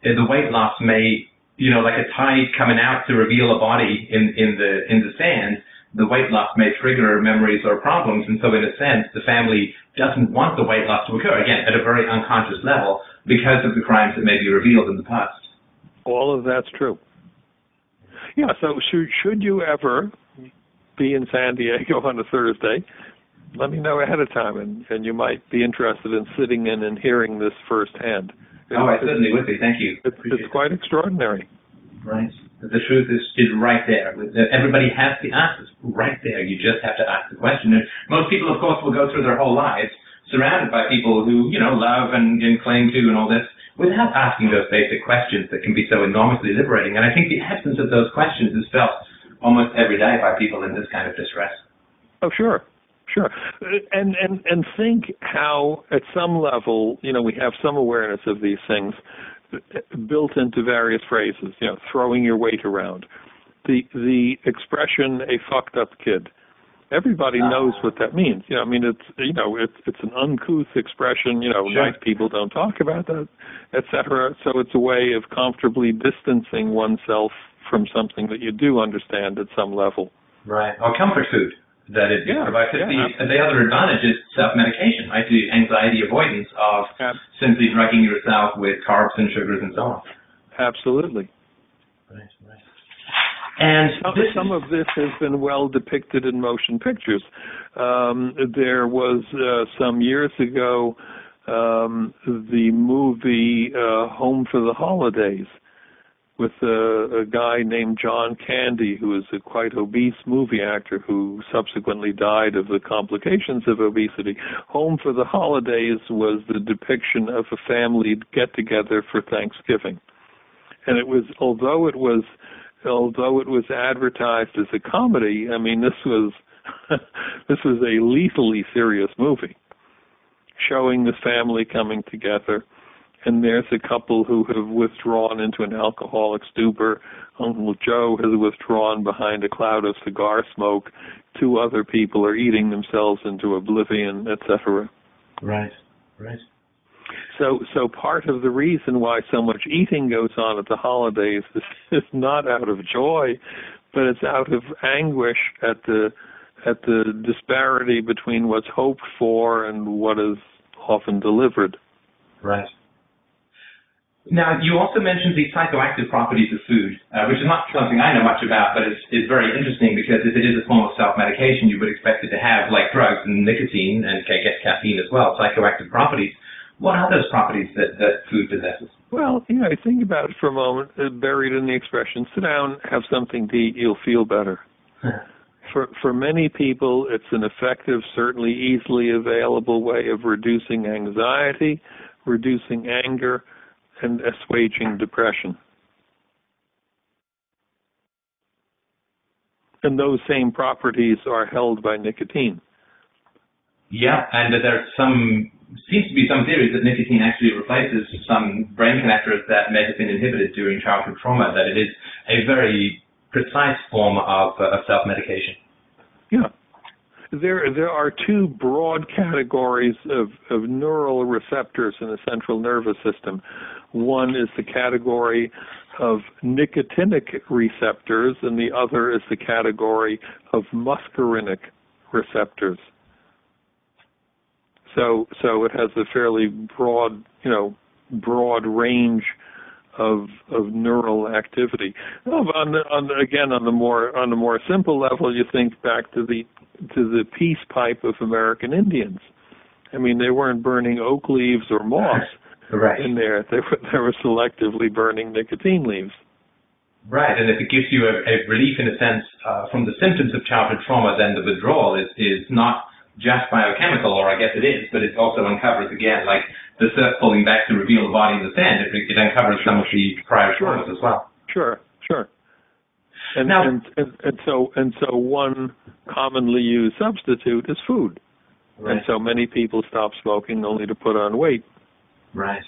the weight loss may, like a tide coming out to reveal a body in the sand, the weight loss may trigger memories or problems, and so in a sense, the family doesn't want the weight loss to occur, again, at a very unconscious level, because of the crimes that may be revealed in the past. All of that's true. Yeah, so should you ever be in San Diego on a Thursday, let me know ahead of time, and you might be interested in sitting in and hearing this firsthand. I certainly would be. Thank you. It's quite extraordinary. Right. The truth is right there. Everybody has the answers right there. You just have to ask the question. And most people, of course, will go through their whole lives surrounded by people who, love and claim to and all this, without asking those basic questions that can be so enormously liberating. And I think the absence of those questions is felt almost every day by people in this kind of distress. Oh, sure. And think how, at some level, we have some awareness of these things built into various phrases, throwing your weight around. The expression, a fucked up kid. Everybody knows what that means. It's an uncouth expression, Sure. Nice people don't talk about that, etc. So it's a way of comfortably distancing oneself from something that you do understand at some level. Right. Or comfort food. That it provides. The other advantage is self-medication, right? The anxiety avoidance of simply drugging yourself with carbs and sugars and so on. Absolutely. Right. And some of this has been well depicted in motion pictures. There was some years ago the movie Home for the Holidays, with a guy named John Candy, who is a quite obese movie actor who subsequently died of the complications of obesity. Home for the Holidays was the depiction of a family get-together for Thanksgiving. And it was, although it was advertised as a comedy, I mean, this was this was a lethally serious movie, showing the family coming together. And there's a couple who have withdrawn into an alcoholic stupor. Uncle Joe has withdrawn behind a cloud of cigar smoke. Two other people are eating themselves into oblivion, etc. Right, right. So part of the reason why so much eating goes on at the holidays is not out of joy, but it's out of anguish at the disparity between what's hoped for and what is often delivered. Right. Now, you also mentioned the psychoactive properties of food, which is not something I know much about, but it's very interesting because if it is a form of self-medication, you would expect it to have, like drugs and nicotine and I guess caffeine as well, psychoactive properties. What are those properties that food possesses? Well, think about it for a moment, buried in the expression, sit down, have something to eat, you'll feel better. For many people, it's an effective, certainly easily available way of reducing anxiety, reducing anger, and assuaging depression. And those same properties are held by nicotine. Yeah, and seems to be some theories that nicotine actually replaces some brain connectors that may have been inhibited during childhood trauma, that it is a very precise form of self-medication. Yeah. There are two broad categories of neural receptors in the central nervous system. One is the category of nicotinic receptors, and the other is the category of muscarinic receptors. So it has a fairly broad range of neural activity. On the more simple level, you think back to the peace pipe of American Indians. I mean, they weren't burning oak leaves or moss right. in there. They were selectively burning nicotine leaves. Right, and if it gives you a relief in a sense from the symptoms of childhood trauma, then the withdrawal is not just biochemical, or I guess it is, but it also uncovers, again, like the surf pulling back to reveal the body in the sand, it uncovers some of the prior traumas as well. Sure. And now, and so one commonly used substitute is food. Right. And so many people stop smoking only to put on weight. Right.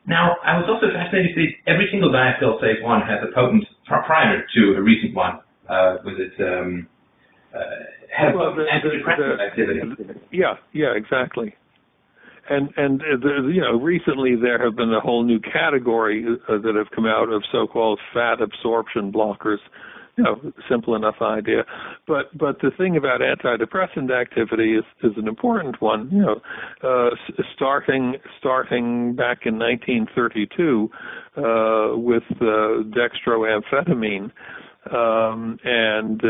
Now, I was also fascinated to see every single diet pill save one has a potent, prior to a recent one, had a potent antidepressant activity. Yeah, exactly. And recently there have been a whole new category that have come out of so-called fat absorption blockers. Simple enough idea. But the thing about antidepressant activity is an important one. Starting back in 1932 with dextroamphetamine. And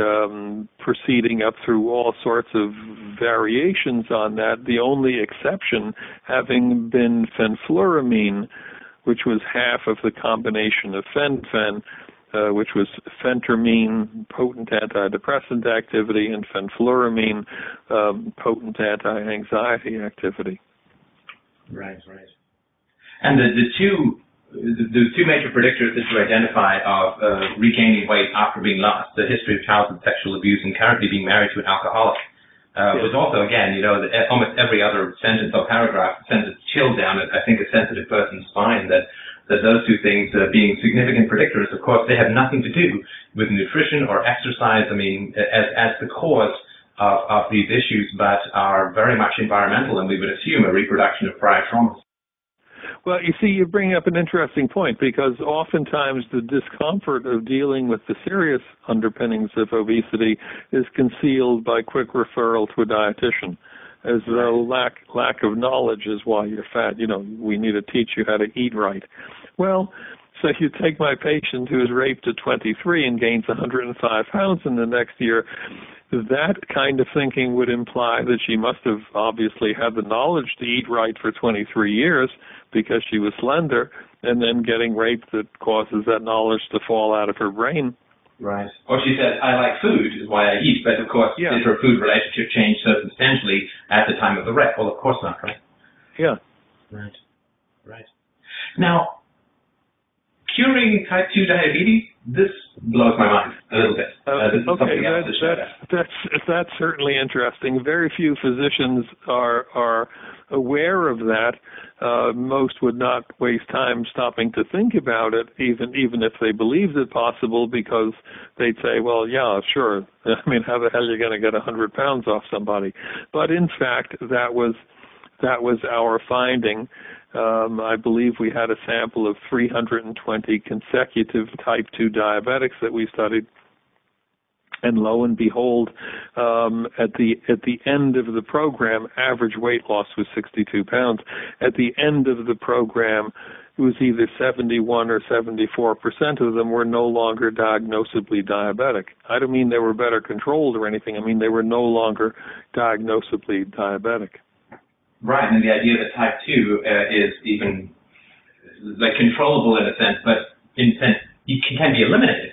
proceeding up through all sorts of variations on that, the only exception having been fenfluramine, which was half of the combination of fen-phen, which was phentermine, potent antidepressant activity, and fenfluramine, potent anti-anxiety activity. Right. And the two major predictors that you identify of regaining weight after being lost, the history of childhood sexual abuse and currently being married to an alcoholic, was also, again, almost every other sentence or paragraph sends a chill down, I think, a sensitive person's spine that those two things being significant predictors, of course, they have nothing to do with nutrition or exercise, I mean, as the cause of these issues, but are very much environmental, and we would assume a reproduction of prior traumas. Well, you see, you bring up an interesting point, because oftentimes the discomfort of dealing with the serious underpinnings of obesity is concealed by quick referral to a dietitian, as though lack of knowledge is why you're fat. We need to teach you how to eat right. Well, so you take my patient who was raped at 23 and gains 105 pounds in the next year. that kind of thinking would imply that she must have obviously had the knowledge to eat right for 23 years because she was slender, and then getting raped that causes that knowledge to fall out of her brain. Right. Or she said, I like food, is why I eat. But, of course, did her food relationship change so substantially at the time of the rape? Well, of course not, right? Yeah. Right. Right. Now, curing type 2 diabetes, this blows my mind a little bit. This is something else to share. That's certainly interesting. Very few physicians are aware of that. Most would not waste time stopping to think about it, even if they believed it possible, because they'd say, well, yeah, sure. I mean, how the hell are you going to get 100 pounds off somebody? But in fact, that was our finding. I believe we had a sample of 320 consecutive type 2 diabetics that we studied. And lo and behold, at the end of the program, average weight loss was 62 pounds. At the end of the program, it was either 71 or 74% of them were no longer diagnosably diabetic. I don't mean they were better controlled or anything. I mean they were no longer diagnosably diabetic. Right, and the idea that type 2 is even like controllable in a sense, but in a sense it can be eliminated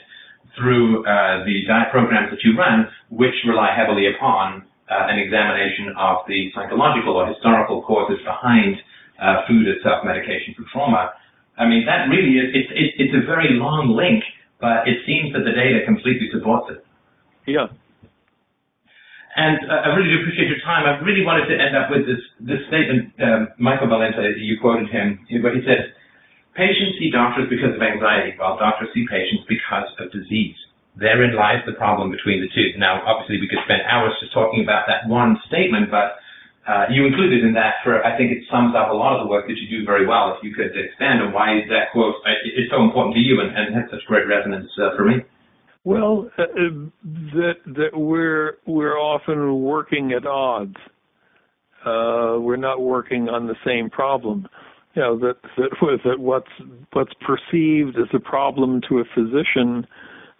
through the diet programs that you run, which rely heavily upon an examination of the psychological or historical causes behind food itself, medication for trauma. I mean, that really is, it's a very long link, but it seems that the data completely supports it. Yeah. And I really do appreciate your time. I really wanted to end up with this statement, Michael Valente, you quoted him, but he said, patients see doctors because of anxiety, while doctors see patients because of disease. Therein lies the problem between the two. Now, obviously, we could spend hours just talking about that one statement, but you included in that, I think it sums up a lot of the work that you do very well. If you could expand on why that quote is so important to you and has such great resonance for me. Well, that we're often working at odds. We're not working on the same problem. You know, that what's perceived as a problem to a physician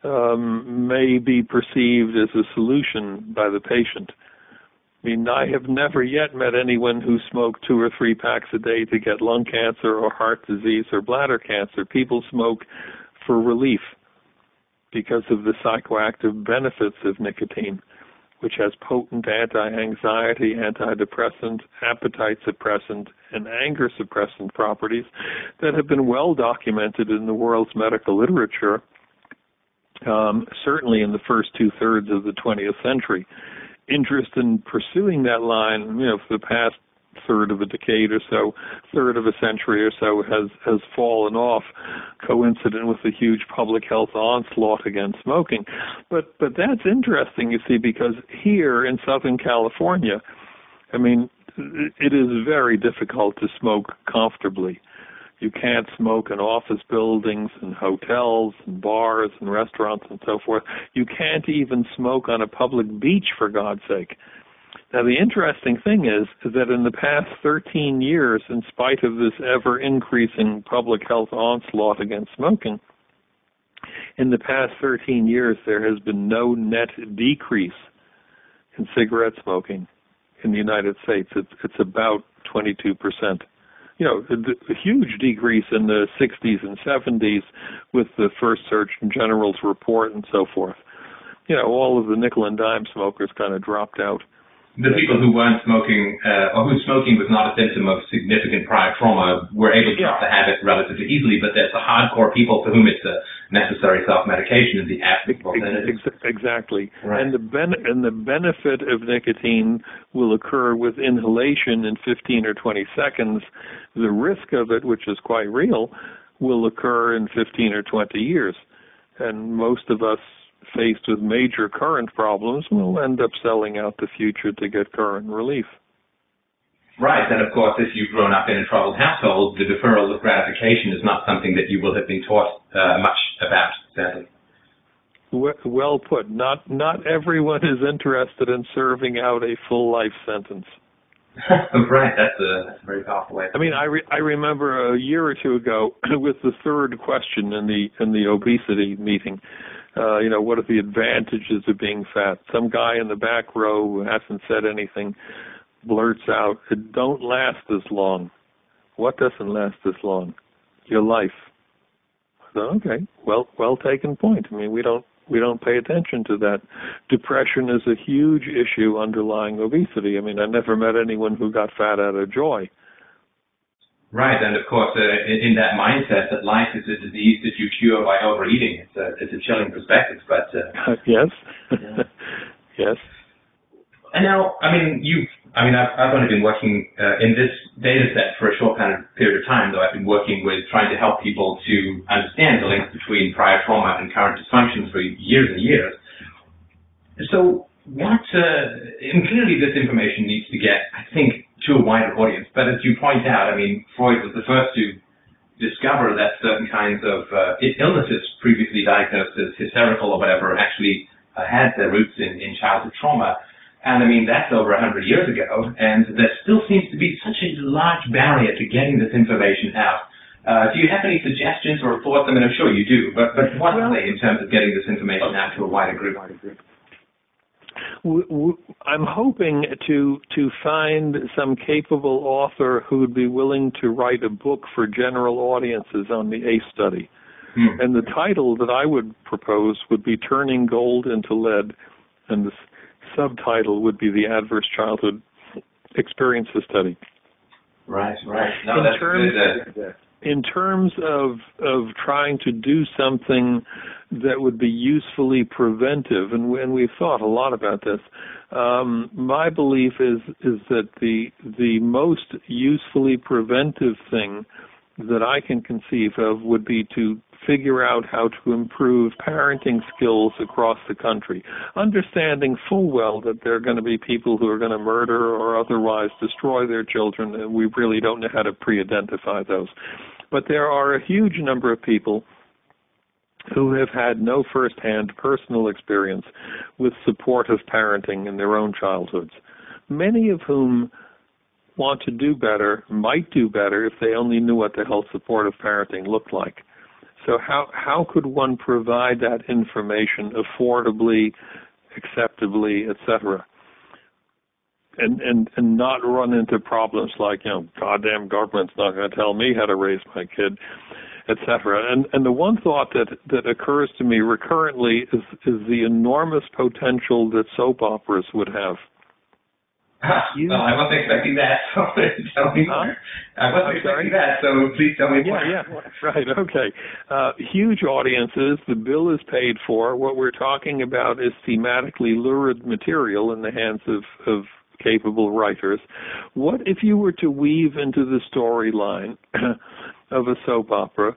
may be perceived as a solution by the patient. I mean, I have never yet met anyone who smoked 2 or 3 packs a day to get lung cancer or heart disease or bladder cancer. People smoke for relief because of the psychoactive benefits of nicotine, which has potent anti-anxiety, antidepressant, appetite suppressant, and anger suppressant properties that have been well documented in the world's medical literature, certainly in the first 2/3 of the 20th century. Interest in pursuing that line, for the past third of a decade or so, third of a century or so, has fallen off, coincident with the huge public health onslaught against smoking. But that's interesting, you see, because here in Southern California, I mean, it is very difficult to smoke comfortably. You can't smoke in office buildings and hotels and bars and restaurants and so forth. You can't even smoke on a public beach, for God's sake. Now, the interesting thing is that in the past 13 years, in spite of this ever-increasing public health onslaught against smoking, in the past 13 years, there has been no net decrease in cigarette smoking in the United States. It's about 22%. A huge decrease in the 60s and 70s with the first Surgeon General's report and so forth. All of the nickel and dime smokers kind of dropped out. The people who weren't smoking, or whose smoking was not a symptom of significant prior trauma, were able to drop the habit relatively easily, but there's the hardcore people for whom it's a necessary self-medication in the absence of alternatives. Exactly. Right. And the benefit of nicotine will occur with inhalation in 15 or 20 seconds. The risk of it, which is quite real, will occur in 15 or 20 years. And most of us, faced with major current problems, will end up selling out the future to get current relief. Right, and of course, if you've grown up in a troubled household, the deferral of gratification is not something that you will have been taught much about, sadly. Well put. Not everyone is interested in serving out a full life sentence. Right, that's a very powerful way. I mean, I remember a year or two ago with the third question in the obesity meeting, What are the advantages of being fat? Some guy in the back row who hasn't said anything blurts out, "It don't last as long." What doesn't last as long? Your life. So, okay, well taken point. I mean, we don't pay attention to that. Depression is a huge issue underlying obesity. I mean, I never met anyone who got fat out of joy. Right, and of course, in that mindset that life is a disease that you cure by overeating, it's a chilling perspective. But yes, yes. And now, I've only been working in this data set for a short kind of period of time, though I've been working with trying to help people to understand the links between prior trauma and current dysfunctions for years and years. So and clearly this information needs to get, I think, to a wider audience. But as you point out, Freud was the first to discover that certain kinds of illnesses previously diagnosed as hysterical or whatever actually had their roots in childhood trauma. And that's over 100 years ago, and there still seems to be such a large barrier to getting this information out. Do you have any suggestions or thoughts? I'm sure you do, but what are they in terms of getting this information out to a wider group? I'm hoping to find some capable author who would be willing to write a book for general audiences on the ACE study. And the title that I would propose would be Turning Gold into Lead, and the subtitle would be The Adverse Childhood Experiences Study. Right. No, that's good. In terms of trying to do something that would be usefully preventive, and we've thought a lot about this, my belief is that the most usefully preventive thing that I can conceive of would be to figure out how to improve parenting skills across the country, understanding full well that there are going to be people who are going to murder or otherwise destroy their children, and we really don't know how to pre-identify those. But there are a huge number of people who have had no first-hand personal experience with supportive parenting in their own childhoods, many of whom want to do better, might do better if they only knew what the hell supportive parenting looked like. So how could one provide that information affordably, acceptably, etc., and not run into problems like, goddamn government's not going to tell me how to raise my kid, etc. And the one thought that occurs to me recurrently is the enormous potential that soap operas would have. Well, I wasn't expecting that, so tell me more. I wasn't expecting that, so please tell me more. Yeah, right, okay. Huge audiences, the bill is paid for. What we're talking about is thematically lurid material in the hands of capable writers. What if you were to weave into the storyline of a soap opera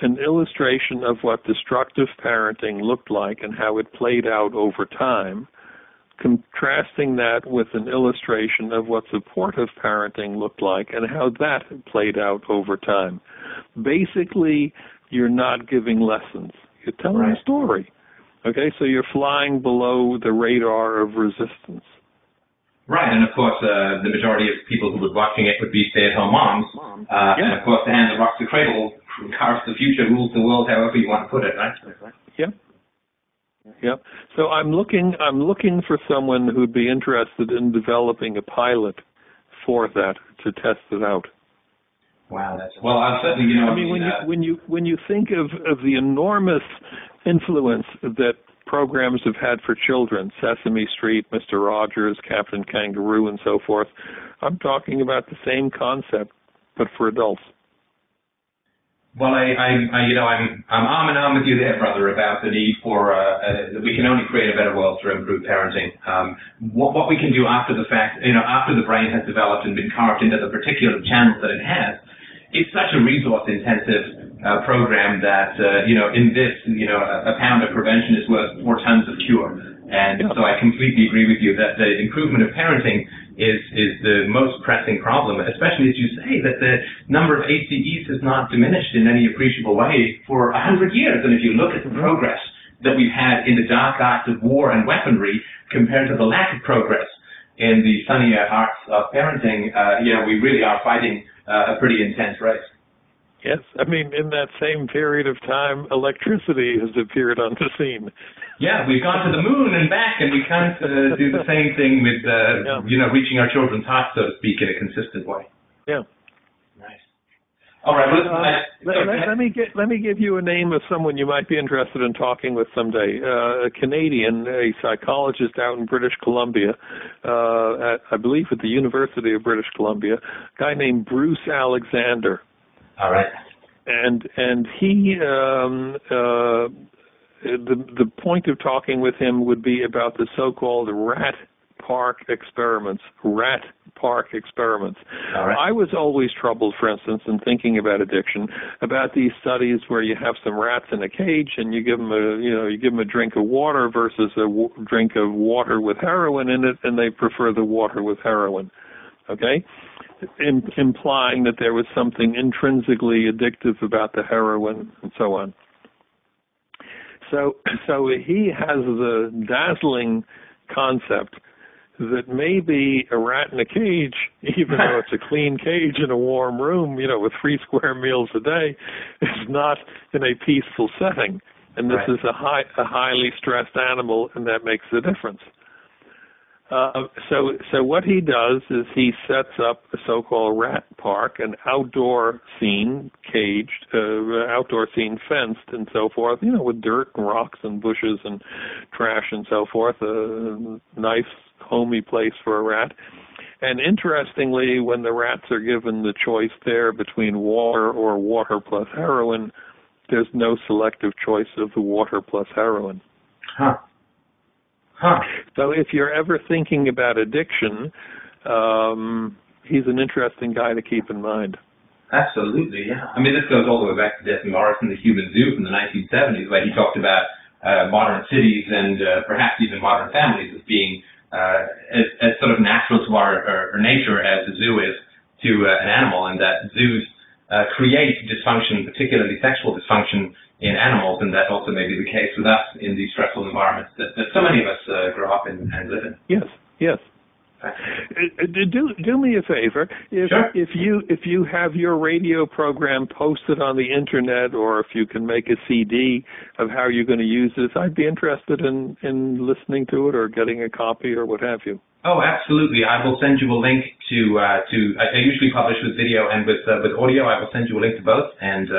an illustration of what destructive parenting looked like and how it played out over time, contrasting that with an illustration of what supportive parenting looked like and how that played out over time? Basically, you're not giving lessons. You're telling a story. Okay, so you're flying below the radar of resistance. Right, and of course, the majority of people who would be watching it would be stay-at-home moms. And of course, the hand that rocks the cradle carves the future, rules the world, however you want to put it, right? Yep. So I'm looking for someone who'd be interested in developing a pilot for that to test it out. Wow, well, I'll certainly, when you think of the enormous influence that programs have had for children, Sesame Street, Mr. Rogers, Captain Kangaroo, and so forth, I'm talking about the same concept, but for adults. Well, I'm arm in arm with you there, brother, about the need for that we can only create a better world through improved parenting. What we can do after the fact, after the brain has developed and been carved into the particular channels that it has, it's such a resource-intensive program that in this, a pound of prevention is worth 4 tons of cure. And so I completely agree with you that the improvement of parenting is the most pressing problem, especially as you say that the number of ACEs has not diminished in any appreciable way for 100 years. And if you look at the progress that we've had in the dark arts of war and weaponry compared to the lack of progress in the sunnier arts of parenting, we really are fighting a pretty intense race. Yes, I mean, in that same period of time, electricity has appeared on the scene. Yeah, we've gone to the moon and back, and we can't do the same thing with, reaching our children's hearts, so to speak, in a consistent way. Yeah. Nice. All right. Let me give you a name of someone you might be interested in talking with someday. A Canadian, a psychologist out in British Columbia, I believe at the University of British Columbia, a guy named Bruce Alexander. All right. And he, the point of talking with him would be about the so-called rat park experiments. All right. I was always troubled, for instance, in thinking about addiction, about these studies where you have some rats in a cage and you give them a drink of water versus a drink of water with heroin in it, and they prefer the water with heroin. Okay? Implying that there was something intrinsically addictive about the heroin and so on. So he has the dazzling concept that maybe a rat in a cage, even though it's a clean cage in a warm room, with 3 square meals a day, is not in a peaceful setting. And this is a highly stressed animal, and that makes the difference. So what he does is he sets up a so-called rat park, an outdoor scene, caged, outdoor scene fenced and so forth, with dirt and rocks and bushes and trash and so forth, a nice, homey place for a rat. And interestingly, when the rats are given the choice there between water or water plus heroin, there's no selective choice of the water plus heroin. So if you're ever thinking about addiction, he's an interesting guy to keep in mind. Absolutely, yeah. I mean, this goes all the way back to Stefan Molyneux and the Human Zoo from the 1970s, where he talked about modern cities and perhaps even modern families as being as sort of natural to our nature as a zoo is to an animal, and that zoos create dysfunction, particularly sexual dysfunction, in animals, and that also may be the case with us in these stressful environments that so many of us grow up in and live in. Yes. Do me a favor. If you have your radio program posted on the internet, or if you can make a CD of how you're going to use this, I'd be interested in listening to it or getting a copy or what have you. Oh, absolutely. I will send you a link to I usually publish with video and with audio. I will send you a link to both, and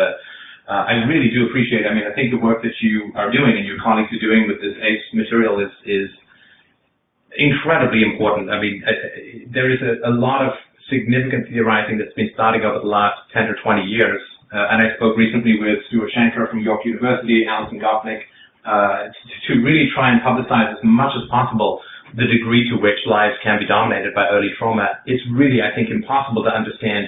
I really do appreciate it. I mean, I think the work that you are doing and your colleagues are doing with this ACE material is incredibly important. I mean, there is a lot of significant theorizing that's been starting over the last 10 or 20 years. And I spoke recently with Stuart Shanker from York University, Alison Gopnik, to really try and publicize as much as possible the degree to which lives can be dominated by early trauma. It's really, I think, impossible to understand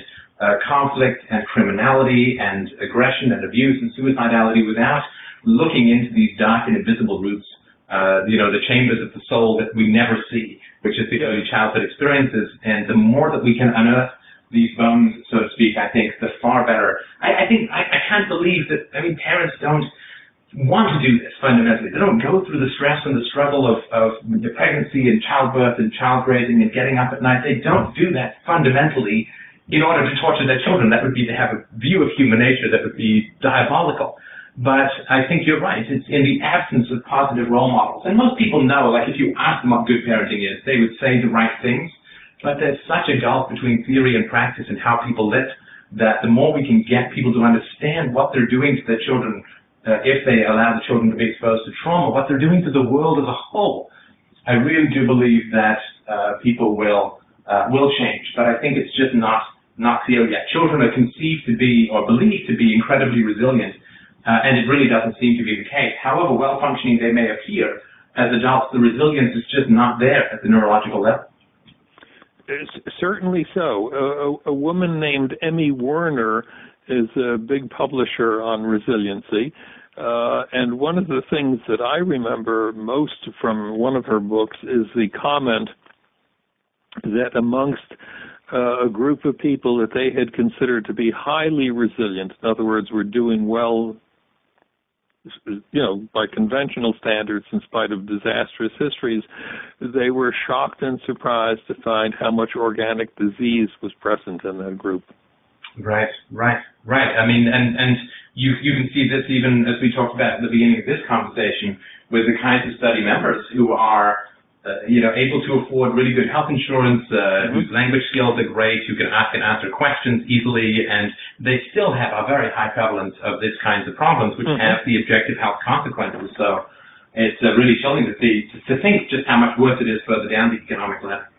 conflict and criminality and aggression and abuse and suicidality without looking into these dark and invisible roots, the chambers of the soul that we never see, which is the early childhood experiences. And the more that we can unearth these bones, so to speak, I think the far better. I can't believe that, parents don't want to do this fundamentally. They don't go through the stress and the struggle of the pregnancy and childbirth and child raising and getting up at night. They don't do that fundamentally in order to torture their children. That would be to have a view of human nature that would be diabolical. But I think you're right. It's in the absence of positive role models. And most people know, like if you ask them what good parenting is, they would say the right things. But there's such a gulf between theory and practice and how people live that the more we can get people to understand what they're doing to their children, if they allow the children to be exposed to trauma, what they're doing to the world as a whole, I really do believe that people will change. But I think it's just not clear yet. Children are conceived to be or believed to be incredibly resilient, and it really doesn't seem to be the case. However well-functioning they may appear, as adults, the resilience is just not there at the neurological level. Certainly so. A woman named Emmy Werner is a big publisher on resiliency, and one of the things that I remember most from one of her books is the comment that amongst a group of people that they had considered to be highly resilient, in other words, were doing well, by conventional standards in spite of disastrous histories, they were shocked and surprised to find how much organic disease was present in that group. Right. Right. I mean, and you can see this even as we talked about at the beginning of this conversation with the Kaiser study members who are, able to afford really good health insurance, whose language skills are great, who can ask and answer questions easily, and they still have a very high prevalence of these kinds of problems, which have the objective health consequences. So it's really chilling to think just how much worse it is further down the economic ladder.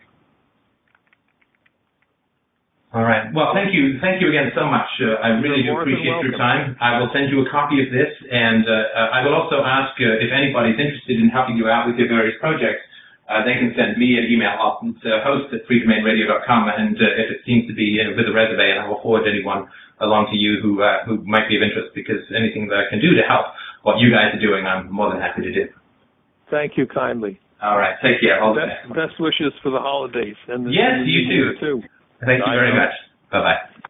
All right. Well, thank you again so much. I really do appreciate your time. I will send you a copy of this, and I will also ask if anybody's interested in helping you out with your various projects. They can send me an email. I'll host@freedomainradio.com, and if it seems to be with a resume, I will forward anyone along to you who might be of interest, because anything that I can do to help what you guys are doing, I'm more than happy to do. Thank you kindly. All right. Take care. All the best. Best wishes for the holidays. And yes, you too. Too. Thank you very much. Bye-bye.